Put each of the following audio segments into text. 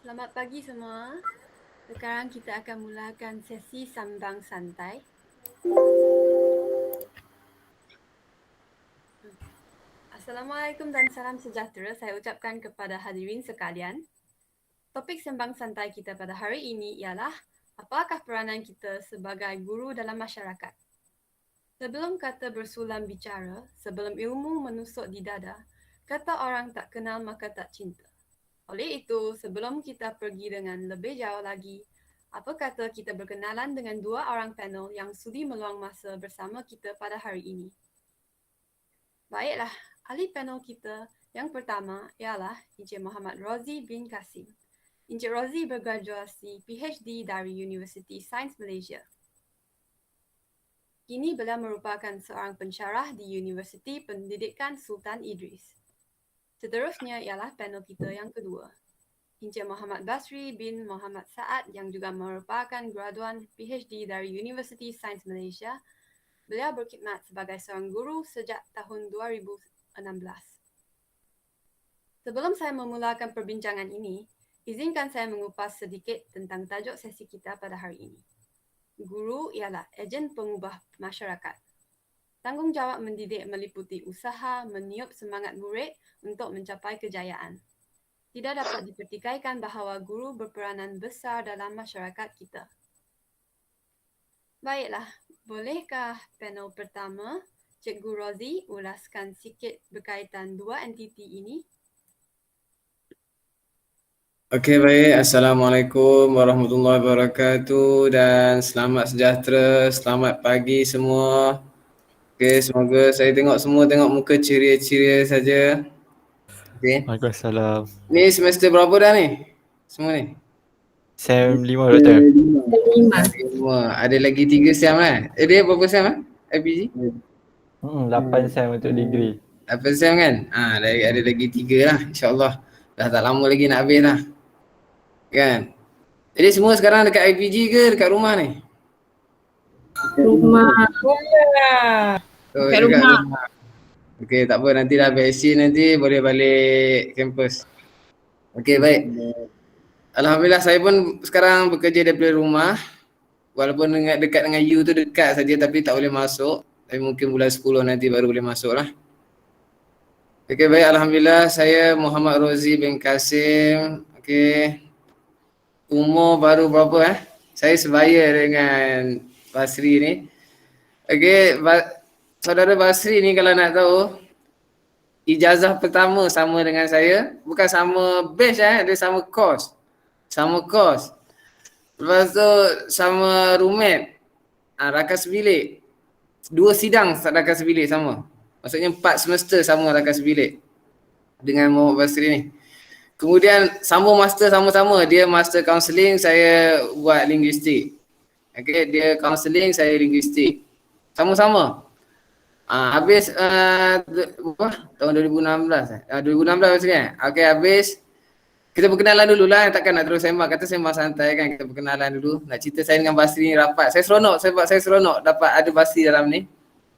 Selamat pagi semua. Sekarang kita akan mulakan sesi sambang santai. Assalamualaikum dan salam sejahtera saya ucapkan kepada hadirin sekalian. Topik sembang santai kita pada hari ini ialah apakah peranan kita sebagai guru dalam masyarakat? Sebelum kata bersulam bicara, sebelum ilmu menusuk di dada, kata orang tak kenal maka tak cinta. Oleh itu, sebelum kita pergi dengan lebih jauh lagi, apa kata kita berkenalan dengan dua orang panel yang sudi meluang masa bersama kita pada hari ini. Baiklah, ahli panel kita yang pertama ialah Encik Muhammad Rozi bin Kasim. Encik Rozi bergraduasi PhD dari Universiti Sains Malaysia. Kini beliau merupakan seorang pensyarah di Universiti Pendidikan Sultan Idris. Seterusnya ialah panel kita yang kedua. Encik Muhammad Basri bin Muhammad Saad yang juga merupakan graduan PhD dari Universiti Sains Malaysia. Beliau berkhidmat sebagai seorang guru sejak tahun 2016. Sebelum saya memulakan perbincangan ini, izinkan saya mengupas sedikit tentang tajuk sesi kita pada hari ini. Guru ialah ejen pengubah masyarakat. Tanggungjawab mendidik meliputi usaha meniup semangat murid untuk mencapai kejayaan. Tidak dapat dipertikaikan bahawa guru berperanan besar dalam masyarakat kita. Baiklah, bolehkah panel pertama, Cikgu Rozi, ulaskan sikit berkaitan dua entiti ini? Okey, baik. Assalamualaikum warahmatullahi wabarakatuh dan selamat sejahtera, selamat pagi semua. Okey, semoga saya tengok semua tengok muka ceria-ceria saja. Okey. Waalaikumsalam. Ni semester berapa dah ni? Semua ni? Sem 5 Doktor. Semua. Ada lagi 3 sem dia berapa sem IPG? 8 sem untuk degree. Apa sem kan? Ada lagi 3 lah, insya-Allah. Dah tak lama lagi nak habis dah. Kan? Jadi semua sekarang dekat IPG ke dekat rumah ni? Rumah. Oh, Dekat dekat rumah. Okey, tak apa, nanti dah vaksin nanti boleh balik kampus. Okey, baik. Alhamdulillah saya pun sekarang bekerja daripada rumah. Walaupun dekat dengan you tu dekat saja tapi tak boleh masuk. Tapi mungkin bulan 10 nanti baru boleh masuk lah. Okey, baik. Alhamdulillah saya Muhammad Rozi bin Kasim. Okey. Umur baru berapa Saya sebaya dengan Basri ni. Okey, saudara Basri ni kalau nak tahu, ijazah pertama sama dengan saya, bukan sama batch dia sama course. Sama course. Lepas tu sama roommate. Rakan sebilik. 2 sidang rakan sebilik sama. Maksudnya 4 semester sama rakan sebilik dengan Muhammad Basri ni. Kemudian sambung master sama-sama. Dia master counselling, saya buat linguistik. Okey, dia counselling, saya linguistik. Sama-sama. Habis tahun 2016 2016 maksudnya. Okey, habis kita berkenalan dulu lah, takkan nak terus sembang. Kata sembang santai kan, kita berkenalan dulu. Nak cerita saya dengan Basri ni rapat. Saya seronok dapat ada Basri dalam ni.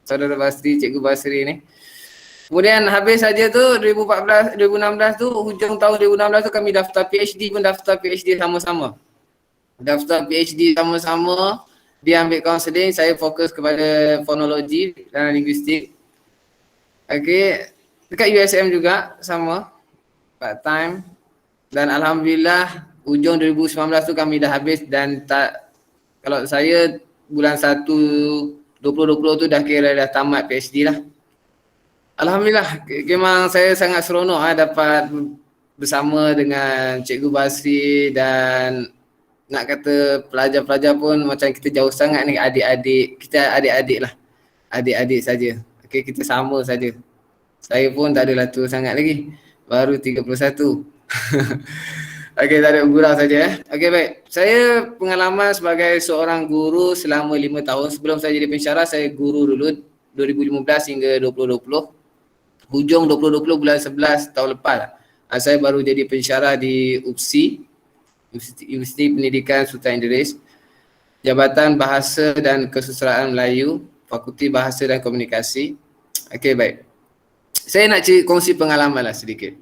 Saudara Basri, Cikgu Basri ni. Kemudian habis saja tu 2016 tu, hujung tahun 2016 tu kami daftar PhD sama-sama. Daftar PhD sama-sama. Dia ambil counselling, saya fokus kepada fonologi dan linguistik. Okey, dekat USM juga sama, part time. Dan alhamdulillah hujung 2019 tu kami dah habis dan kalau saya bulan 1 2020 tu dah kira dah tamat PhD lah. Alhamdulillah, memang saya sangat seronok dapat bersama dengan Cikgu Basri dan nak kata pelajar-pelajar pun macam kita jauh sangat ni, adik-adik lah. Adik-adik saja. Okey, kita sama saja. Saya pun tak adalah tua sangat lagi. Baru 31. Okey, tak ada gurau saja Okey, baik. Saya pengalaman sebagai seorang guru selama 5 tahun. Sebelum saya jadi pensyarah, saya guru dulu 2015 hingga 2020. Hujung 2020 bulan 11 tahun lepas saya baru jadi pensyarah di UPSI, Universiti Pendidikan Sultan Idris, Jabatan Bahasa dan Kesusasteraan Melayu, Fakulti Bahasa dan Komunikasi. Okey, baik. Saya nak kongsi pengalaman lah sedikit.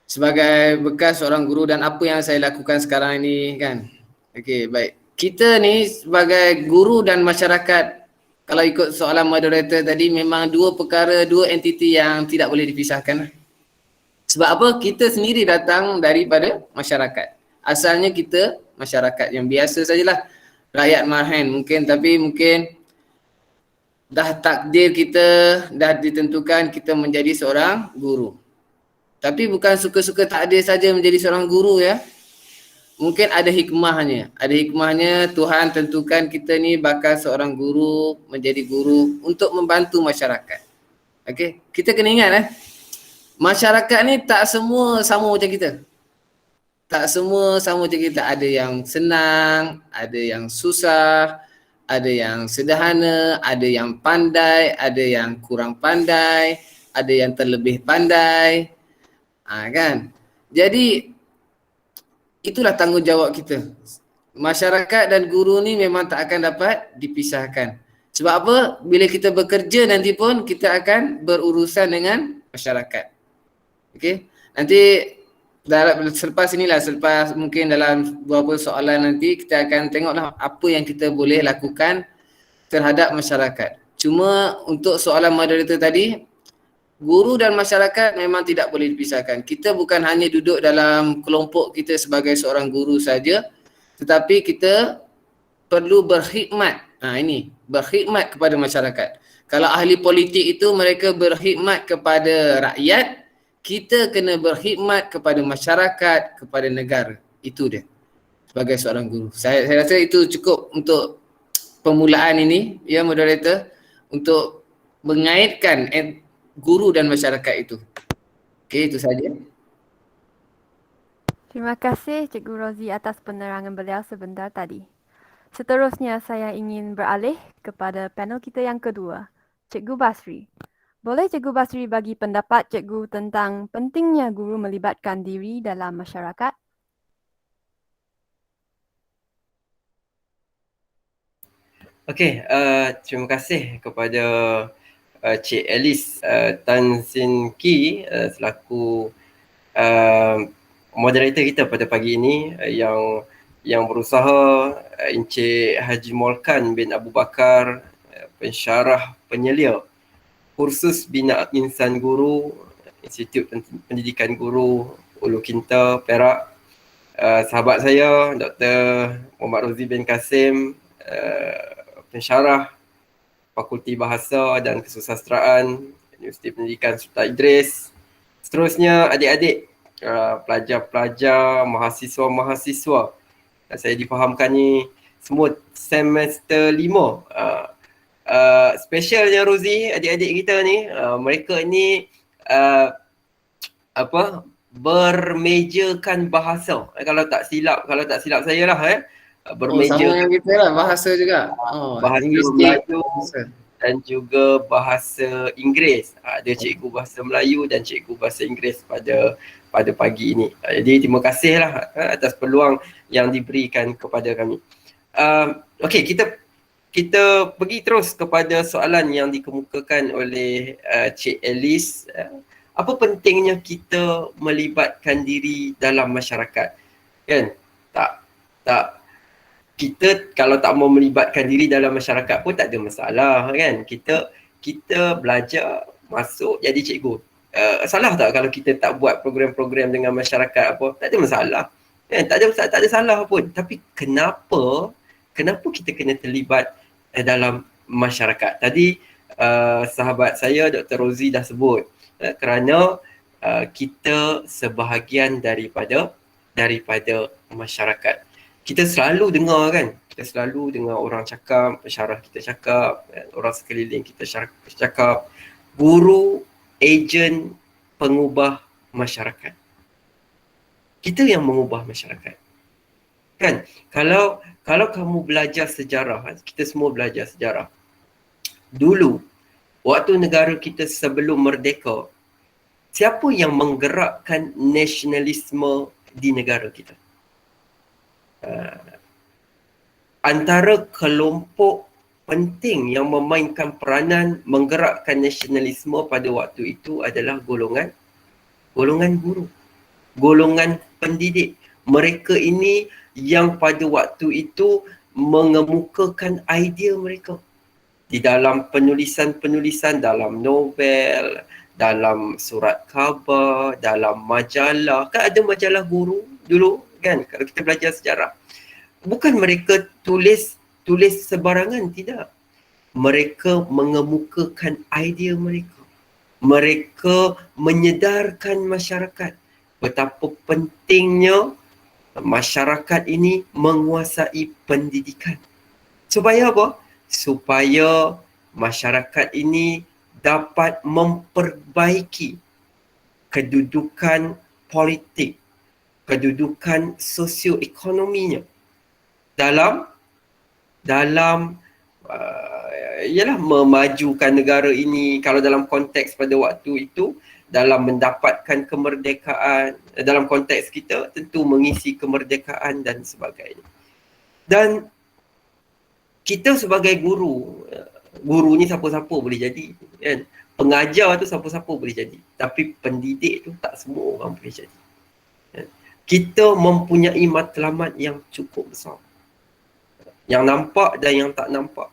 sebagai bekas seorang guru dan apa yang saya lakukan sekarang ini kan. Okey, baik. Kita ni sebagai guru dan masyarakat, kalau ikut soalan moderator tadi, memang dua perkara, dua entiti yang tidak boleh dipisahkan. Sebab apa? Kita sendiri datang daripada masyarakat. Asalnya kita masyarakat yang biasa sajalah. Rakyat marhaen mungkin, tapi mungkin dah takdir kita, dah ditentukan kita menjadi seorang guru. Tapi bukan suka-suka takdir saja menjadi seorang guru ya. Mungkin ada hikmahnya. Ada hikmahnya Tuhan tentukan kita ni bakal seorang guru, menjadi guru untuk membantu masyarakat. Okey, kita kena ingat masyarakat ni tak semua sama macam kita. Tak semua sama macam kita. Ada yang senang, ada yang susah, ada yang sederhana, ada yang pandai, ada yang kurang pandai, ada yang terlebih pandai. Kan? Jadi itulah tanggungjawab kita. Masyarakat dan guru ni memang tak akan dapat dipisahkan. Sebab apa? Bila kita bekerja nanti pun kita akan berurusan dengan masyarakat. Okey? Nanti selepas inilah, selepas mungkin dalam beberapa soalan nanti kita akan tengoklah apa yang kita boleh lakukan terhadap masyarakat. Cuma untuk soalan moderator tadi, guru dan masyarakat memang tidak boleh dipisahkan. Kita bukan hanya duduk dalam kelompok kita sebagai seorang guru saja, tetapi kita perlu berkhidmat. Ini, berkhidmat kepada masyarakat. Kalau ahli politik itu mereka berkhidmat kepada rakyat, kita kena berkhidmat kepada masyarakat, kepada negara. Itu dia sebagai seorang guru. Saya rasa itu cukup untuk permulaan ini, ya moderator, untuk mengaitkan guru dan masyarakat itu. Okey, itu saja. Terima kasih Cikgu Rozi atas penerangan beliau sebentar tadi. Seterusnya saya ingin beralih kepada panel kita yang kedua, Cikgu Basri. Boleh Cikgu Basri bagi pendapat Cikgu tentang pentingnya guru melibatkan diri dalam masyarakat? Okey, terima kasih kepada Cik Alice Tan Sin Ki selaku moderator kita pada pagi ini yang berusaha, Encik Haji Molkan bin Abu Bakar, pensyarah penyelia kursus bina insan guru Institut Pendidikan Guru Ulu Kinta, Perak, sahabat saya Dr. Muhammad Rozi bin Kasim, pensyarah Fakulti Bahasa dan Kesusasteraan Universiti Pendidikan Sultan Idris. Seterusnya adik-adik, pelajar-pelajar, mahasiswa-mahasiswa. Saya difahamkan ni semua semester 5. Specialnya Rozi, adik-adik kita ni, mereka ni bermejakan bahasa. Kalau tak silap saya lah bermeja sama yang kita lah, bahasa juga. bahasa Melayu dan juga bahasa Inggeris. Ada cikgu bahasa Melayu dan cikgu bahasa Inggeris pada pagi ini. Jadi terima kasihlah atas peluang yang diberikan kepada kami. Okey, kita pergi terus kepada soalan yang dikemukakan oleh Cik Alice. Apa pentingnya kita melibatkan diri dalam masyarakat? Kan? Tak kita kalau tak mau melibatkan diri dalam masyarakat pun tak ada masalah kan. Kita belajar, masuk jadi cikgu. Salah tak kalau kita tak buat program-program dengan masyarakat apa? Tak ada masalah. Kan? Tak ada salah pun. Tapi kenapa kita kena terlibat dalam masyarakat? Tadi sahabat saya Dr. Rozi dah sebut kerana kita sebahagian daripada masyarakat. Kita selalu dengar kan, orang cakap, pensyarah kita cakap, orang sekeliling kita cakap, guru, ejen, pengubah masyarakat. Kita yang mengubah masyarakat. Kan? Kalau kamu belajar sejarah, kita semua belajar sejarah. Dulu, waktu negara kita sebelum merdeka, siapa yang menggerakkan nasionalisme di negara kita? Antara kelompok penting yang memainkan peranan menggerakkan nasionalisme pada waktu itu adalah golongan guru. golongan pendidik. Mereka ini yang pada waktu itu mengemukakan idea mereka di dalam penulisan-penulisan, dalam novel, dalam surat khabar, dalam majalah. Kan ada majalah guru dulu kan, kalau kita belajar sejarah. Bukan mereka tulis sebarangan, tidak. Mereka mengemukakan idea mereka. Mereka menyedarkan masyarakat betapa pentingnya masyarakat ini menguasai pendidikan. Supaya apa? Supaya masyarakat ini dapat memperbaiki kedudukan politik, kedudukan sosioekonominya dalam ialah memajukan negara ini. Kalau dalam konteks pada waktu itu, dalam mendapatkan kemerdekaan, dalam konteks kita tentu mengisi kemerdekaan dan sebagainya. Dan kita sebagai guru ni siapa-siapa boleh jadi kan. Pengajar tu siapa-siapa boleh jadi, tapi pendidik tu tak semua orang boleh jadi kan? Kita mempunyai matlamat yang cukup besar, yang nampak dan yang tak nampak.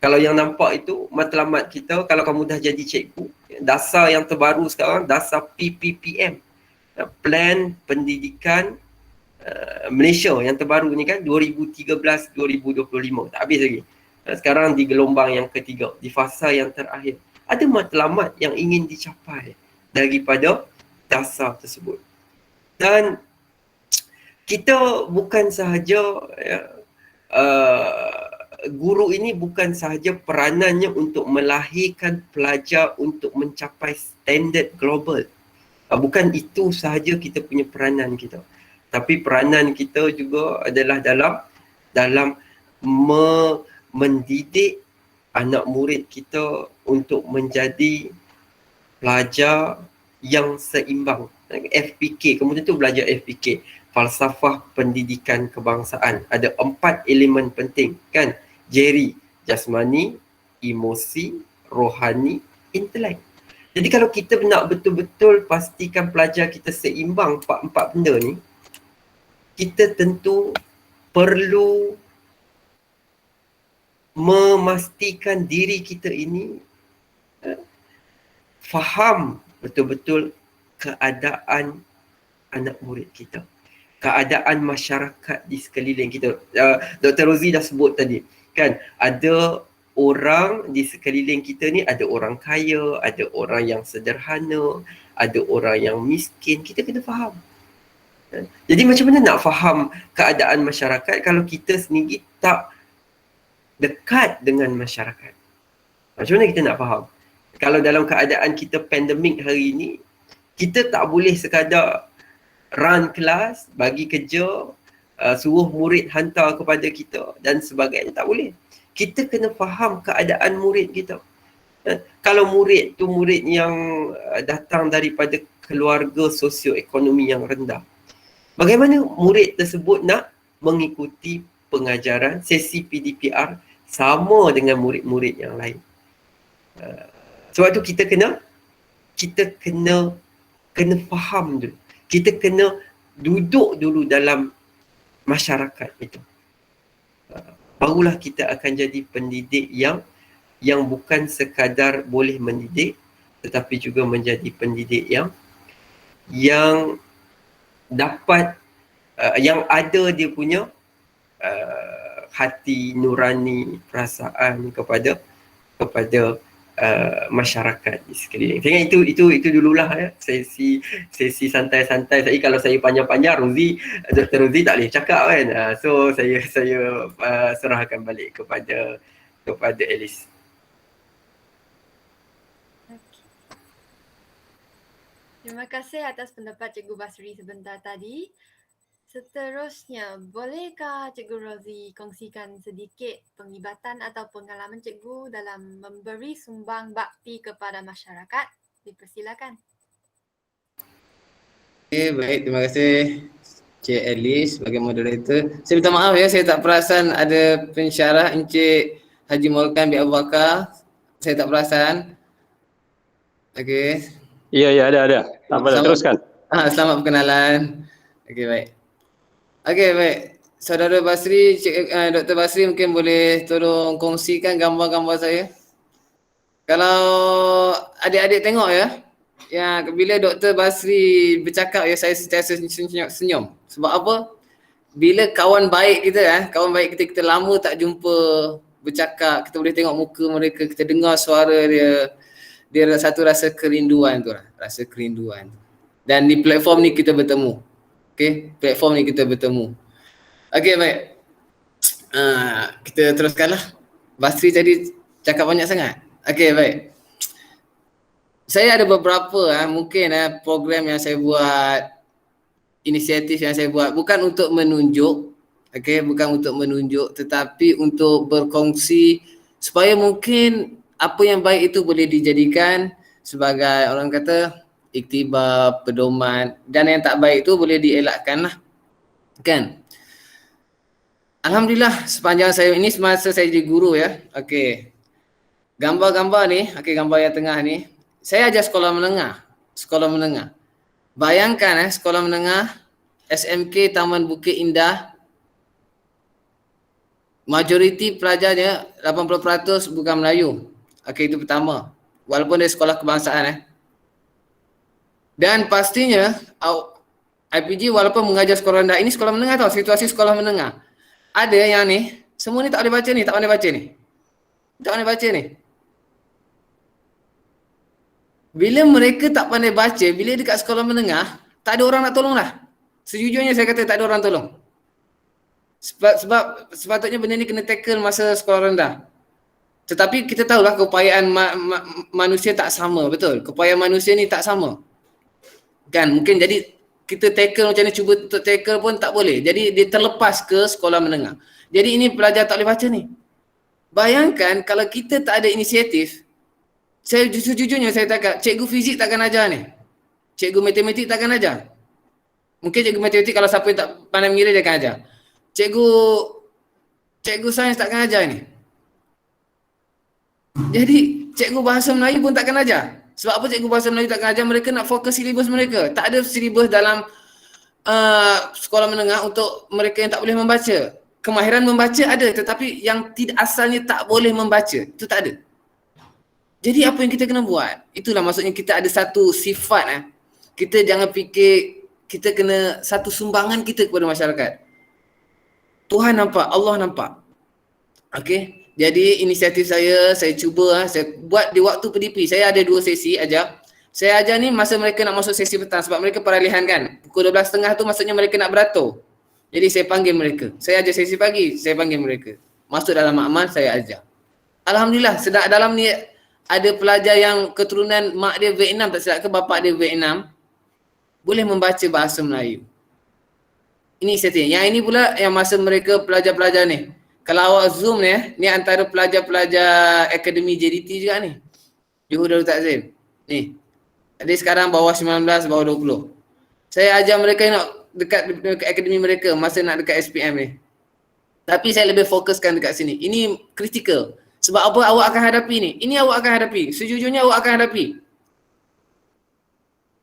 Kalau yang nampak itu matlamat kita, kalau kamu dah jadi cikgu, dasar yang terbaru sekarang, dasar PPPM, Plan Pendidikan Malaysia yang terbaru ni kan, 2013-2025, tak habis lagi. Sekarang di gelombang yang ketiga, di fasa yang terakhir. Ada matlamat yang ingin dicapai daripada dasar tersebut. Dan kita bukan sahaja guru ini bukan sahaja peranannya untuk melahirkan pelajar untuk mencapai standard global. Bukan itu sahaja kita punya peranan kita. Tapi peranan kita juga adalah dalam mendidik anak murid kita untuk menjadi pelajar yang seimbang. FPK, kamu tentu belajar FPK, falsafah pendidikan kebangsaan. Ada 4 elemen penting kan? Jerry, jasmani, emosi, rohani, intelek. Jadi kalau kita nak betul-betul pastikan pelajar kita seimbang 4 benda ni, kita tentu perlu memastikan diri kita ini faham betul-betul keadaan anak murid kita, keadaan masyarakat di sekeliling kita. Dr. Rozi dah sebut tadi kan, ada orang di sekeliling kita ni, ada orang kaya, ada orang yang sederhana, ada orang yang miskin. Kita kena faham. Jadi macam mana nak faham keadaan masyarakat kalau kita sendiri tak dekat dengan masyarakat? Macam mana kita nak faham? Kalau dalam keadaan kita pandemik hari ini, kita tak boleh sekadar run kelas, bagi kerja, suruh murid hantar kepada kita dan sebagainya. Tak boleh. Kita kena faham keadaan murid kita. Kalau murid tu murid yang datang daripada keluarga sosioekonomi yang rendah, bagaimana murid tersebut nak mengikuti pengajaran sesi PDPR sama dengan murid-murid yang lain? Sebab tu kita kena faham dulu. Kita kena duduk dulu dalam masyarakat itu. Barulah kita akan jadi pendidik yang bukan sekadar boleh mendidik, tetapi juga menjadi pendidik yang dapat yang ada dia punya hati nurani, perasaan kepada masyarakat di sekeliling. Saya itu dululah ya, sesi santai-santai. Saya kalau saya panjang-panjang, Dr. Rozi tak boleh cakap kan. So saya serahkan balik kepada Alice. Terima kasih atas pendapat Cikgu Basri sebentar tadi. Seterusnya, bolehkah Cikgu Rozi kongsikan sedikit penglibatan atau pengalaman Cikgu dalam memberi sumbang bakti kepada masyarakat? Dipersilakan. Okay, baik. Terima kasih Cik Alice sebagai moderator. Saya minta maaf ya, saya tak perasan ada pensyarah Encik Haji Morkan bin Abu Bakar. Saya tak perasan. Okey. Ya, ada. Tak apa, teruskan. Selamat perkenalan. Okey, baik. Okey, baik. Saudara Basri, Dr. Basri mungkin boleh tolong kongsikan gambar-gambar saya. Kalau adik-adik tengok ya, bila Dr. Basri bercakap ya, saya sentiasa senyum. Sebab apa? Bila kawan baik kita kita lama tak jumpa bercakap, kita boleh tengok muka mereka, kita dengar suara dia, dia ada satu rasa kerinduan tu lah, rasa kerinduan. Dan di platform ni kita bertemu. Okey, platform ni kita bertemu. Okey, baik. Kita teruskanlah. Basri tadi cakap banyak sangat. Okey, baik. Saya ada beberapa mungkin program yang saya buat, inisiatif yang saya buat, bukan untuk menunjuk, bukan untuk menunjuk, tetapi untuk berkongsi supaya mungkin apa yang baik itu boleh dijadikan sebagai orang kata iktibar, pedoman, dan yang tak baik itu boleh dielakkan lah. Kan? Alhamdulillah sepanjang saya ini semasa saya jadi guru ya. Okey. Gambar-gambar ni, gambar yang tengah ni, saya ajar sekolah menengah. Sekolah menengah. Bayangkan sekolah menengah SMK Taman Bukit Indah, majoriti pelajarnya 80% bukan Melayu. Okey, itu pertama. Walaupun dia sekolah kebangsaan Dan pastinya IPG walaupun mengajar sekolah rendah, ini sekolah menengah tau, situasi sekolah menengah. Ada yang ni, semua ni tak boleh baca ni, tak pandai baca ni. Tak pandai baca ni. Bila mereka tak pandai baca, bila dekat sekolah menengah, tak ada orang nak tolong lah. Sejujurnya saya kata tak ada orang tolong. Sebab sepatutnya benda ni kena tackle masa sekolah rendah. Tetapi kita tahulah keupayaan manusia tak sama, betul? Keupayaan manusia ni tak sama. Kan, mungkin jadi kita tackle macam ni, cuba untuk tackle pun tak boleh. Jadi dia terlepas ke sekolah menengah. Jadi ini pelajar tak boleh baca ni. Bayangkan kalau kita tak ada inisiatif, sejujurnya saya cakap, cikgu fizik takkan ajar ni. Cikgu matematik takkan ajar. Mungkin cikgu matematik kalau siapa yang tak pandai mengira dia akan ajar. Cikgu sains takkan ajar ni. Jadi cikgu bahasa Melayu pun takkan ajar. Sebab apa cikgu bahasa Melayu takkan ajar? Mereka nak fokus silibus mereka. Tak ada silibus dalam sekolah menengah untuk mereka yang tak boleh membaca. Kemahiran membaca ada, tetapi yang tidak asalnya tak boleh membaca, itu tak ada. Jadi apa yang kita kena buat? Itulah maksudnya kita ada satu sifat. Kita jangan fikir kita kena satu sumbangan kita kepada masyarakat. Tuhan nampak, Allah nampak. Okey. Jadi inisiatif saya cuba saya buat di waktu PDP. Saya ada 2 sesi ajar. Saya ajar ni masa mereka nak masuk sesi petang sebab mereka peralihan kan. Pukul 12.30 tu maksudnya mereka nak beratur. Jadi saya panggil mereka. Saya ajar sesi pagi, saya panggil mereka. Masuk dalam makmal, saya ajar. Alhamdulillah, sedang dalam ni ada pelajar yang keturunan mak dia Vietnam, tak silap ke bapak dia Vietnam, boleh membaca bahasa Melayu. Ini setting. Yang ini pula yang masa mereka pelajar-pelajar ni. Kalau awak zoom ni antara pelajar-pelajar Akademi JDT juga ni. Johor Darul Takzim. Ni. Jadi sekarang bawah 19, bawah 20. Saya ajar mereka nak dekat akademi mereka masa nak dekat SPM ni. Tapi saya lebih fokuskan dekat sini. Ini kritikal. Sebab apa awak akan hadapi ni? Ini awak akan hadapi. Sejujurnya awak akan hadapi.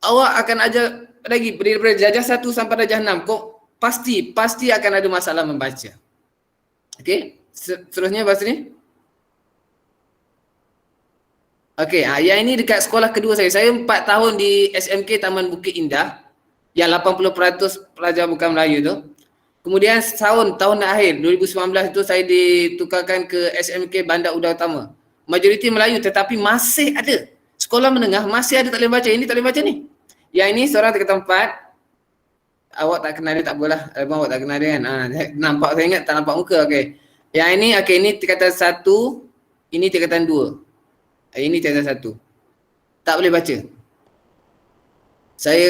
Awak akan ajar lagi daripada darjah 1 sampai darjah 6. Kok pasti akan ada masalah membaca. Okey, seterusnya bahasa ni. Okey, yang ini dekat sekolah kedua saya. Saya 4 tahun di SMK Taman Bukit Indah. Yang 80% pelajar bukan Melayu tu. Kemudian tahun akhir 2019 itu saya ditukarkan ke SMK Bandar Udara Utama. Majoriti Melayu tetapi masih ada. Sekolah menengah masih ada tak boleh baca. Ini tak boleh baca ni. Yang ini seorang tingkatan 4. Awak tak kenal dia tak apalah. Awak tak kenal dia kan. Nampak saya ingat tak nampak muka. Okey. Yang ini ini tingkatan 1, ini tingkatan 2. Ini tingkatan 1. Tak boleh baca. Saya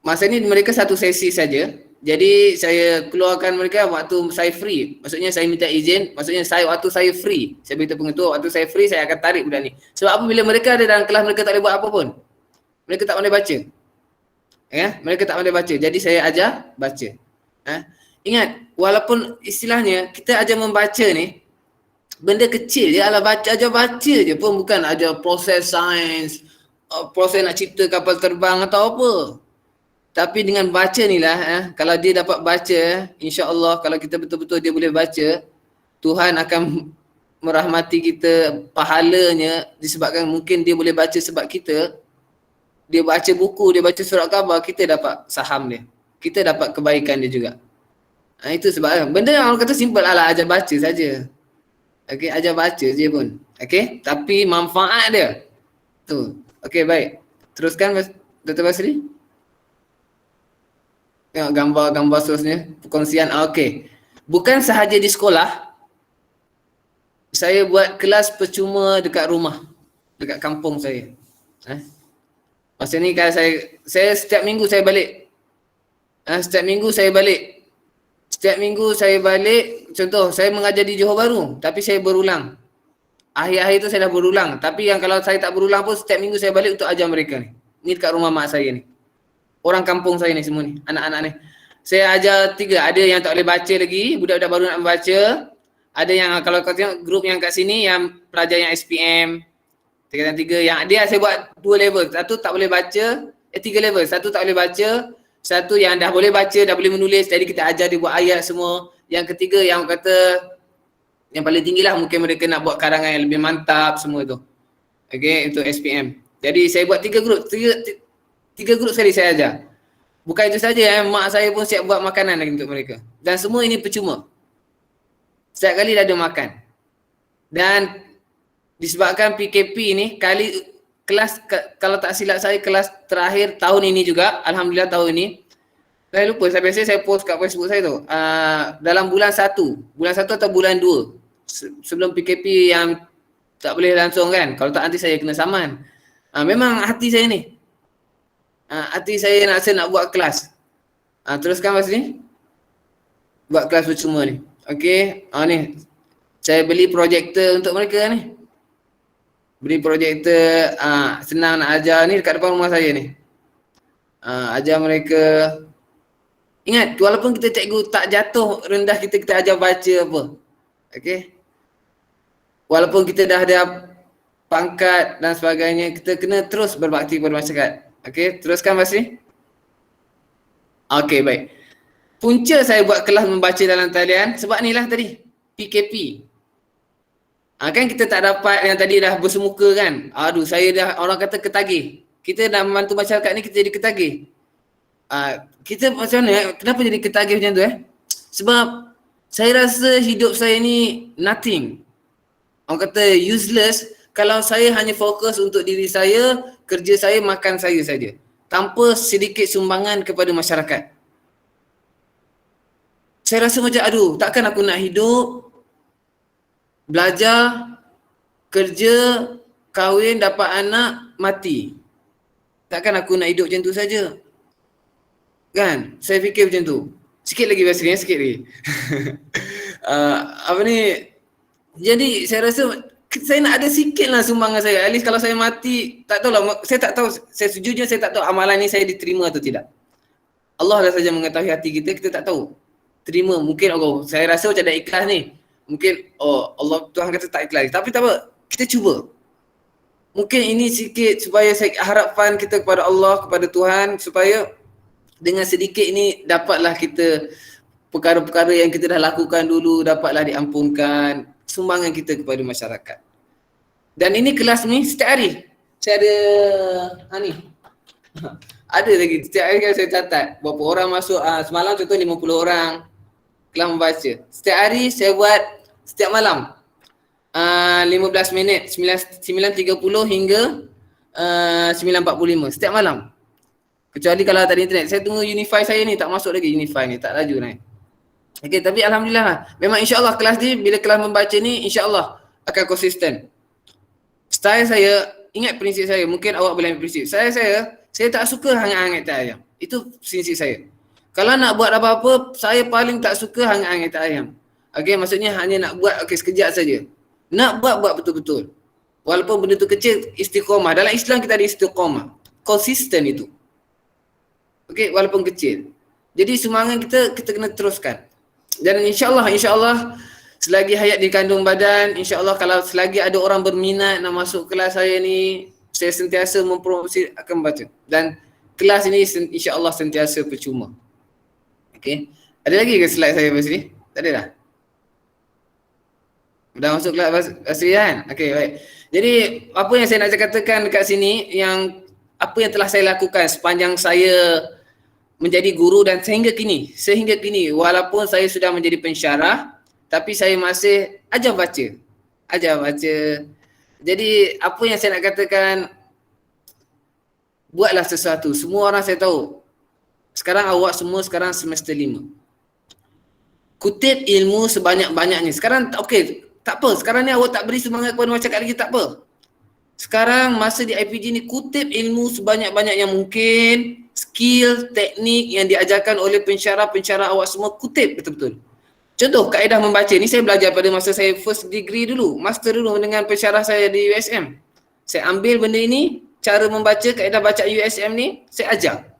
masa ni mereka satu sesi saja. Jadi saya keluarkan mereka waktu saya free. Maksudnya saya minta izin, maksudnya waktu saya free. Saya beritahu pengetua waktu saya free saya akan tarik budak ni. Sebab apa bila mereka ada dalam kelas mereka tak boleh buat apa pun. Mereka tak boleh baca. Mereka tak boleh baca. Jadi saya ajar baca. Ingat, walaupun istilahnya kita ajar membaca ni benda kecil je, alah ajar baca je pun bukan ajar proses sains, proses nak cipta kapal terbang atau apa. Tapi dengan baca ni lah, kalau dia dapat baca, insya-Allah kalau kita betul-betul dia boleh baca, Tuhan akan merahmati kita, pahalanya disebabkan mungkin dia boleh baca sebab kita, dia baca buku, dia baca surat khabar, kita dapat saham dia. Kita dapat kebaikan dia juga. Itu sebab benda yang orang kata simple lah, ajar baca saja. Okey, ajar baca je pun. Okey, tapi manfaat dia. Tu. Okey, baik. Teruskan Dr. Basri. Tengok gambar-gambar seterusnya, perkongsian. Okey. Bukan sahaja di sekolah, saya buat kelas percuma dekat rumah, dekat kampung saya. Masa ni kan saya setiap minggu saya balik. Setiap minggu saya balik, contoh saya mengajar di Johor Bahru, tapi saya berulang. Akhir-akhir tu saya dah berulang. Tapi yang kalau saya tak berulang pun, setiap minggu saya balik untuk ajar mereka ni. Ni dekat rumah mak saya ni. Orang kampung saya ni semua ni, anak-anak ni. Saya ajar 3, ada yang tak boleh baca lagi, budak-budak baru nak membaca. Ada yang kalau kau tengok grup yang kat sini yang pelajar yang SPM, tingkatan 3, yang dia saya buat 2 level. Satu tak boleh baca, 3 level. Satu tak boleh baca, satu yang dah boleh baca, dah boleh menulis, jadi kita ajar dia buat ayat semua. Yang ketiga yang kata yang paling tinggi lah, mungkin mereka nak buat karangan yang lebih mantap semua tu. Okey, itu SPM. Jadi saya buat 3 grup, 3 grup sekali saya ajar. Bukan itu saja, mak saya pun siap buat makanan lagi untuk mereka. Dan semua ini percuma. Setiap kali dah ada makan. Dan disebabkan PKP ni, kelas, kalau tak silap saya, kelas terakhir tahun ini juga, Alhamdulillah tahun ini, saya lupa, biasa saya post kat Facebook saya tu, dalam bulan 1 atau bulan 2, sebelum PKP yang tak boleh langsung kan, kalau tak nanti saya kena saman. Memang hati saya ni, hati saya nak buat kelas. Teruskan Mas ni, buat kelas percuma ni. Okey, ni saya beli projektor untuk mereka ni. Beli projektor, senang nak ajar ni dekat depan rumah saya ni. Ajar mereka. Ingat, walaupun kita cikgu tak jatuh rendah kita ajar baca apa. Okey. Walaupun kita dah ada pangkat dan sebagainya, kita kena terus berbakti kepada masyarakat. Okey, teruskan Basri. Okey, baik. Punca saya buat kelas membaca dalam talian sebab ni lah tadi, PKP. Kan kita tak dapat yang tadi dah bersemuka kan. Aduh, saya dah, orang kata ketagih. Kita dah membantu masyarakat ni, kita jadi ketagih. Kita macam mana, kenapa jadi ketagih macam tu Sebab saya rasa hidup saya ni nothing. Orang kata useless kalau saya hanya fokus untuk diri saya, kerja saya, makan saya saja. Tanpa sedikit sumbangan kepada masyarakat. Saya rasa macam aduh, takkan aku nak hidup, belajar, kerja, kahwin, dapat anak, mati. Takkan aku nak hidup macam tu saja. Kan? Saya fikir macam tu. Sikit lagi Basri, sikit lagi. Jadi saya rasa saya nak ada sikit lah sumbangan saya. At least kalau saya mati, tak tahulah, saya tak tahu, saya sejujurnya saya tak tahu amalan ni saya diterima atau tidak. Allah dah saja mengetahui hati kita, kita tak tahu. Terima, mungkin saya rasa macam dah ikhlas ni. Mungkin Allah, Tuhan kata tak ikhlas. Tapi tak apa, kita cuba. Mungkin ini sikit supaya harapan kita kepada Allah, kepada Tuhan, supaya dengan sedikit ini dapatlah kita perkara-perkara yang kita dah lakukan dulu dapatlah diampunkan, sumbangan kita kepada masyarakat. Dan ini kelas ni setiap hari. Saya ada ni. Ada lagi, setiap hari kan saya catat berapa orang masuk. Semalam contoh 50 orang kelas membaca. Setiap hari saya buat setiap malam 15 minit 9.30 hingga 9.45 setiap malam. Kecuali kalau tak ada internet. Saya tunggu Unify saya ni tak masuk lagi, Unify ni tak laju naik. Okey, tapi alhamdulillah lah. Memang insya-Allah kelas ni, bila kelas membaca ni insya-Allah akan konsisten. Style saya, ingat prinsip saya, mungkin awak boleh ambil prinsip. Saya tak suka hangat-hangat tak ayam. Itu prinsip saya. Kalau nak buat apa-apa, saya paling tak suka hangat-hangat tak ayam. Okey, maksudnya hanya nak buat sekejap saja. Nak buat betul-betul. Walaupun benda tu kecil, istiqamah. Dalam Islam kita ada istiqamah. Konsisten itu. Okey, walaupun kecil. Jadi semangat kita kena teruskan. Dan insya-Allah selagi hayat di kandung badan, insya-Allah kalau selagi ada orang berminat nak masuk kelas saya ni, saya sentiasa mempromosi akan membaca. Dan kelas ini insya-Allah sentiasa percuma. Okey. Ada lagi ke slide saya Basri? Tak ada dah? Dah masuk kelas Basri kan? Okey, baik. Jadi apa yang saya nak katakan dekat sini, yang apa yang telah saya lakukan sepanjang saya menjadi guru dan sehingga kini walaupun saya sudah menjadi pensyarah, tapi saya masih ajar baca. Jadi apa yang saya nak katakan, buatlah sesuatu. Semua orang saya tahu sekarang awak semua sekarang semester 5. Kutip ilmu sebanyak-banyaknya. Sekarang okey, tak apa. Sekarang ni awak tak beri semangat kepada masyarakat lagi, tak apa. Sekarang masa di IPG ni, kutip ilmu sebanyak-banyak yang mungkin, skill, teknik yang diajarkan oleh pensyarah-pensyarah awak semua, kutip betul-betul. Contoh kaedah membaca ni saya belajar pada masa saya first degree dulu, master dulu dengan pensyarah saya di USM. Saya ambil benda ini, cara membaca, kaedah baca USM ni, saya ajar.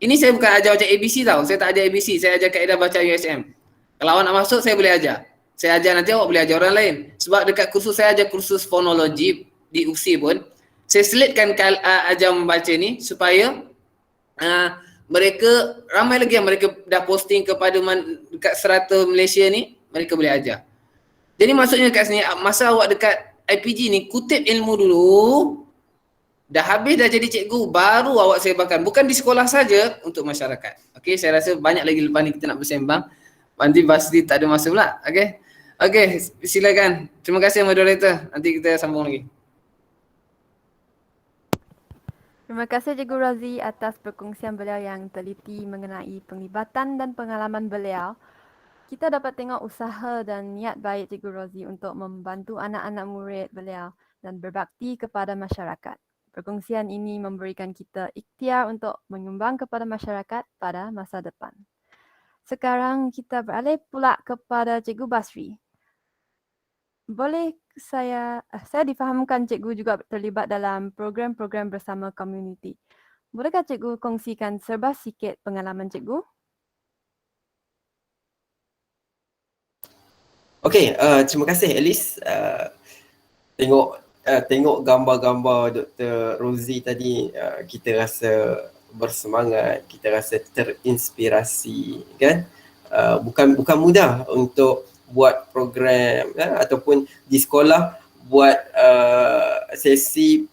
Ini saya bukan ajar baca ABC tau, saya tak ajar ABC, saya ajar kaedah baca USM. Kalau awak nak masuk, saya boleh ajar. Saya ajar, nanti awak boleh ajar orang lain. Sebab dekat kursus saya ajar kursus fonologi di UFSI pun, saya selitkan ajar membaca ni supaya mereka, ramai lagi yang mereka dah posting kepada dekat serata Malaysia ni, mereka boleh ajar. Jadi maksudnya kat sini, masa awak dekat IPG ni, kutip ilmu dulu, dah habis dah jadi cikgu, baru awak sebarkan. Bukan di sekolah saja, untuk masyarakat. Okey, saya rasa banyak lagi lepas ni kita nak bersembang. Nanti Basri tak ada masa pula. Okey. Okey, silakan. Terima kasih moderator. Nanti kita sambung lagi. Terima kasih Cikgu Razi atas perkongsian beliau yang teliti mengenai penglibatan dan pengalaman beliau. Kita dapat tengok usaha dan niat baik Cikgu Razi untuk membantu anak-anak murid beliau dan berbakti kepada masyarakat. Perkongsian ini memberikan kita ikhtiar untuk menyumbang kepada masyarakat pada masa depan. Sekarang kita beralih pula kepada Cikgu Basri. Boleh saya difahamkan cikgu juga terlibat dalam program-program bersama komuniti. Bolehkah cikgu kongsikan serba sikit pengalaman cikgu? Okey, terima kasih Alice. Tengok gambar-gambar Dr. Rozi tadi, kita rasa bersemangat, kita rasa terinspirasi, kan? Bukan mudah untuk buat program ataupun di sekolah buat sesi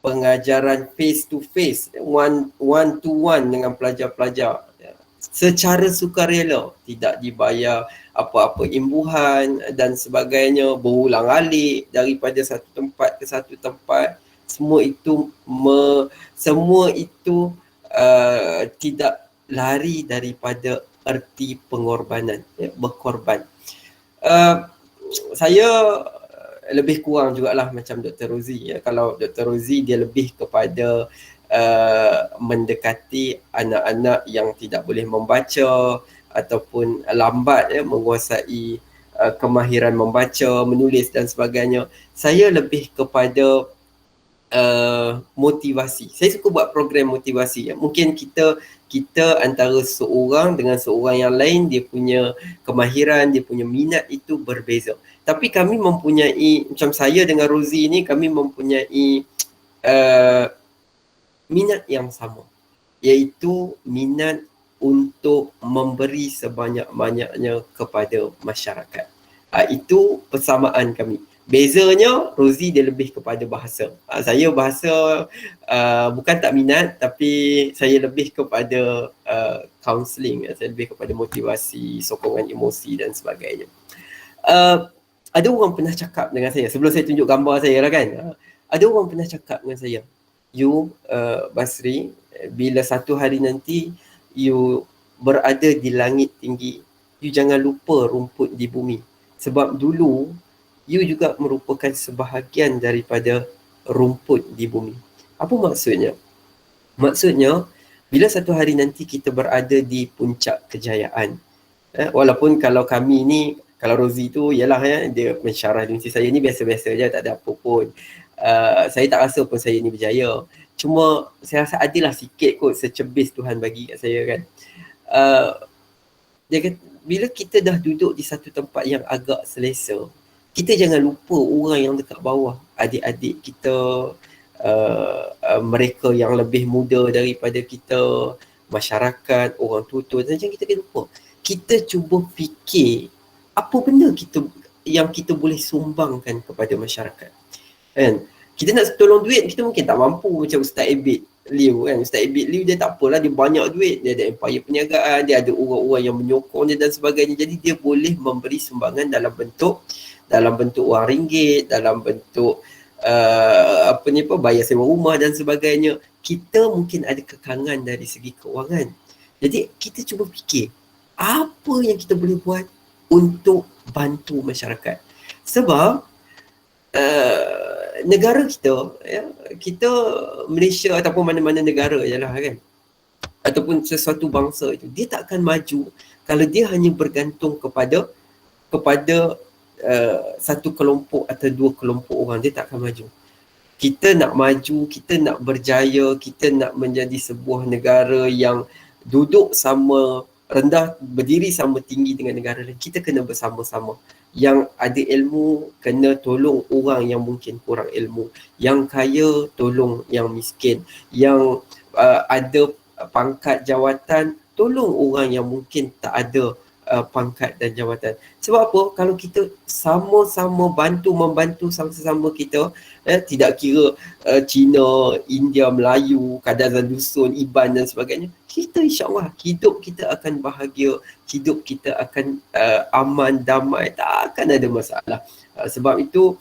pengajaran face to face, one to one dengan pelajar-pelajar secara sukarela, tidak dibayar apa-apa imbuhan dan sebagainya, berulang-alik daripada satu tempat ke satu tempat. Semua itu tidak lari daripada erti pengorbanan, berkorban. Saya lebih kurang jugalah macam Dr. Rozi. Kalau Dr. Rozi dia lebih kepada mendekati anak-anak yang tidak boleh membaca ataupun lambat menguasai kemahiran membaca, menulis dan sebagainya. Saya lebih kepada motivasi. Saya suka buat program motivasi. Mungkin kita antara seorang dengan seorang yang lain, dia punya kemahiran, dia punya minat itu berbeza. Tapi kami mempunyai, macam saya dengan Rozi ni, kami mempunyai minat yang sama, iaitu minat untuk memberi sebanyak-banyaknya kepada masyarakat. Itu persamaan kami. Bezanya, Rozi dia lebih kepada bahasa. Saya bahasa bukan tak minat, tapi saya lebih kepada counselling. Saya lebih kepada motivasi, sokongan emosi dan sebagainya. Ada orang pernah cakap dengan saya, sebelum saya tunjuk gambar saya lah kan. Ada orang pernah cakap dengan saya, you Basri, bila satu hari nanti you berada di langit tinggi, you jangan lupa rumput di bumi. Sebab dulu you juga merupakan sebahagian daripada rumput di bumi. Apa maksudnya? Maksudnya, bila satu hari nanti kita berada di puncak kejayaan, walaupun kalau kami ni, kalau Rozi tu ialah dia pensyarah di universiti saya ni biasa-biasa je, tak ada apa pun. Saya tak rasa pun saya ni berjaya. Cuma saya rasa adalah sikit kot secebis Tuhan bagi kat saya kan. Dia kata, bila kita dah duduk di satu tempat yang agak selesa, kita jangan lupa orang yang dekat bawah, adik-adik kita, mereka yang lebih muda daripada kita, masyarakat, orang tua-tua, dan jangan kita kena lupa. Kita cuba fikir apa benda yang kita boleh sumbangkan kepada masyarakat. Kan? Kita nak tolong duit, kita mungkin tak mampu macam Ustaz Abid Liu kan. Ustaz Abid Liu dia tak apalah, dia banyak duit, dia ada empire perniagaan, dia ada orang-orang yang menyokong dia dan sebagainya. Jadi dia boleh memberi sumbangan dalam bentuk wang ringgit, dalam bentuk bayar sewa rumah dan sebagainya. Kita mungkin ada kekangan dari segi keuangan. Jadi kita cuba fikir apa yang kita boleh buat untuk bantu masyarakat. Sebab negara kita, kita Malaysia ataupun mana-mana negara je lah kan, ataupun sesuatu bangsa itu, dia tak akan maju kalau dia hanya bergantung kepada satu kelompok atau dua kelompok orang. Dia tak akan maju. Kita nak maju, kita nak berjaya, kita nak menjadi sebuah negara yang duduk sama rendah, berdiri sama tinggi dengan negara lain. Kita kena bersama-sama. Yang ada ilmu kena tolong orang yang mungkin kurang ilmu, yang kaya tolong yang miskin, yang ada pangkat jawatan tolong orang yang mungkin tak ada pangkat dan jawatan. Sebab apa? Kalau kita sama-sama membantu sama-sama kita, tidak kira Cina, India, Melayu, Kadazan Dusun, Iban dan sebagainya, kita insyaAllah hidup kita akan bahagia, hidup kita akan aman, damai, tak akan ada masalah. Sebab itu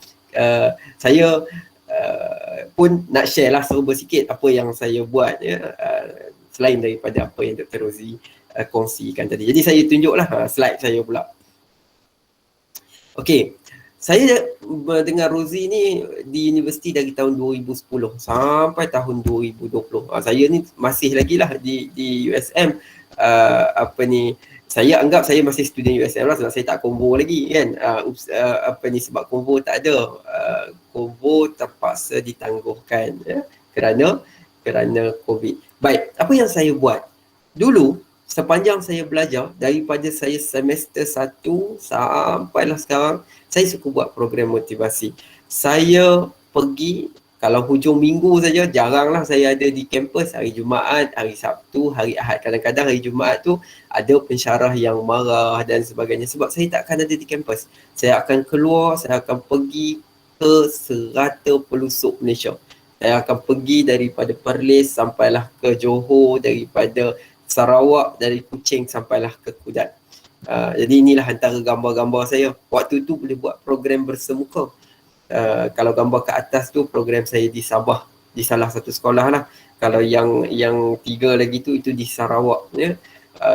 saya pun nak share lah serba sikit apa yang saya buat, selain daripada apa yang Dr. Rozi kongsikan tadi. Jadi saya tunjuklah slide saya pula. Okey, saya dengan Rozi ni di universiti dari tahun 2010 sampai tahun 2020. Saya ni masih lagi lah di USM. Saya anggap saya masih student USM lah sebab saya tak convo lagi kan. Sebab convo tak ada. Convo terpaksa ditangguhkan kerana COVID. Baik, apa yang saya buat? Dulu sepanjang saya belajar, daripada saya semester 1 sampailah sekarang, saya suka buat program motivasi. Saya pergi, kalau hujung minggu saja, jaranglah saya ada di kampus. Hari Jumaat, hari Sabtu, hari Ahad. Kadang-kadang hari Jumaat tu ada pensyarah yang marah dan sebagainya. Sebab saya tak akan ada di kampus. Saya akan keluar, saya akan pergi ke serata pelosok Malaysia. Saya akan pergi daripada Perlis sampailah ke Johor, daripada Sarawak, dari Kuching sampailah ke Kudat. Jadi inilah antara gambar-gambar saya. Waktu tu boleh buat program bersemuka. Kalau gambar ke atas tu program saya di Sabah, di salah satu sekolah lah. Kalau yang 3 lagi tu itu di Sarawak.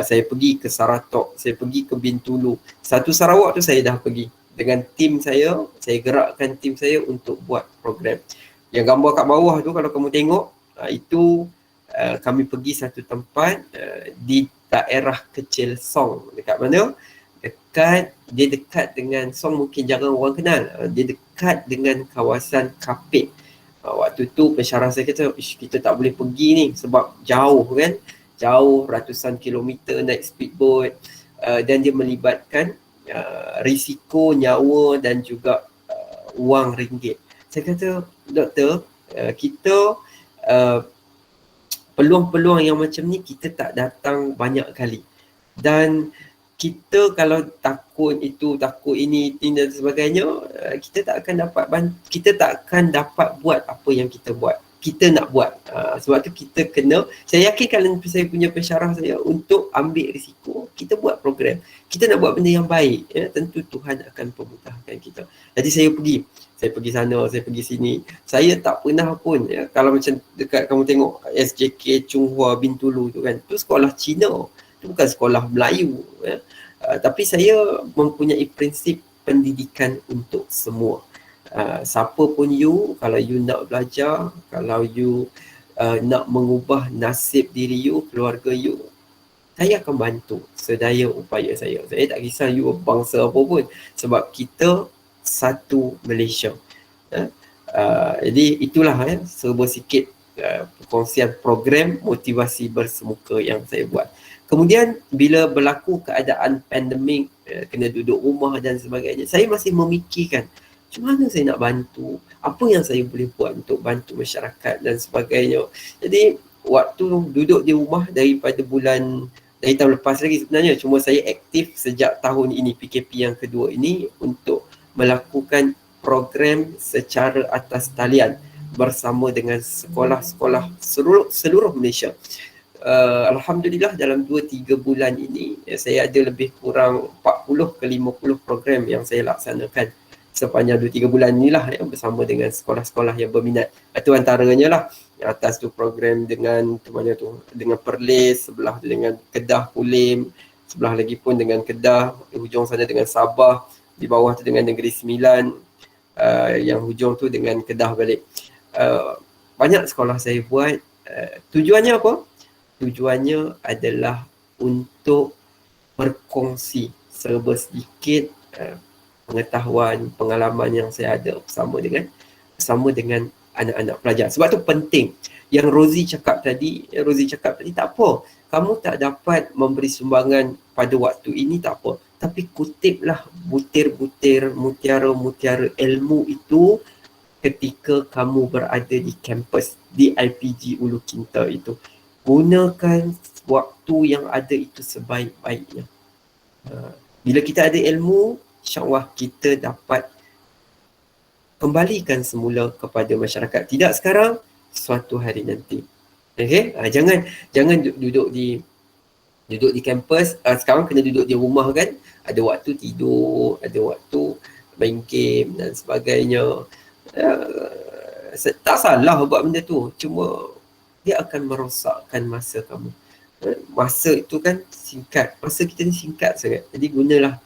Saya pergi ke Saratok, saya pergi ke Bintulu. Satu Sarawak tu saya dah pergi. Dengan tim saya gerakkan tim saya untuk buat program. Yang gambar kat bawah tu kalau kamu tengok, itu kami pergi satu tempat di daerah kecil Song. Dekat mana? Dia dekat dengan Song, mungkin jarang orang kenal. Dia dekat dengan kawasan Kapit. Waktu tu pensyarah saya kata, kita tak boleh pergi ni sebab jauh kan. Jauh ratusan kilometer naik speedboat, dan dia melibatkan risiko nyawa dan juga wang ringgit. Saya kata, doktor, kita peluang-peluang yang macam ni kita tak datang banyak kali. Dan kita kalau takut itu, takut ini dan sebagainya, kita tak akan dapat buat apa yang kita buat. Kita nak buat. Sebab tu kita kena, saya yakin kalau saya punya pensyarah saya untuk ambil risiko, kita buat program. Kita nak buat benda yang baik, tentu Tuhan akan pemudahkan kita. Jadi saya pergi sana, saya pergi sini. Saya tak pernah pun, kalau macam dekat kamu tengok SJK Chunghua Bintulu tu kan, tu sekolah Cina, tu bukan sekolah Melayu. Tapi saya mempunyai prinsip pendidikan untuk semua. Siapa pun you, kalau you nak belajar, kalau you nak mengubah nasib diri you, keluarga you, saya akan bantu sedaya upaya saya. Saya tak kisah you bangsa apa pun, sebab kita satu Malaysia. Jadi itulah serba sikit perkongsian program motivasi bersemuka yang saya buat. Kemudian bila berlaku keadaan pandemik, kena duduk rumah dan sebagainya, saya masih memikirkan macam mana saya nak bantu, apa yang saya boleh buat untuk bantu masyarakat dan sebagainya. Jadi waktu duduk di rumah dari tahun lepas lagi sebenarnya, cuma saya aktif sejak tahun ini, PKP yang kedua ini, untuk melakukan program secara atas talian bersama dengan sekolah-sekolah seluruh Malaysia. Alhamdulillah dalam 2-3 bulan ini saya ada lebih kurang 40 ke 50 program yang saya laksanakan sepanjang 2-3 bulan inilah bersama dengan sekolah-sekolah yang berminat. Itu antaranya lah. Atas tu program dengan dengan Perlis, sebelah tu dengan Kedah Kulim, sebelah lagi pun dengan Kedah, di hujung sana dengan Sabah, di bawah tu dengan Negeri Sembilan, yang hujung tu dengan Kedah balik. Banyak sekolah saya buat. Tujuannya apa? Tujuannya adalah untuk berkongsi serba sedikit pengetahuan, pengalaman yang saya ada bersama dengan anak-anak pelajar. Sebab tu penting. Yang Rozi cakap tadi tak apa. Kamu tak dapat memberi sumbangan pada waktu ini, tak apa. Tapi kutiplah butir-butir, mutiara-mutiara ilmu itu ketika kamu berada di kampus, di IPG Ulu Kinta itu. Gunakan waktu yang ada itu sebaik-baiknya. Bila kita ada ilmu, insya-Allah kita dapat kembalikan semula kepada masyarakat. Tidak sekarang, suatu hari nanti. Okay? Jangan duduk di kampus. Sekarang kena duduk di rumah kan. Ada waktu tidur, ada waktu main game dan sebagainya. Tak salah buat benda tu. Cuma dia akan merosakkan masa kamu. Masa itu kan singkat. Masa kita ni singkat sangat. Jadi gunalah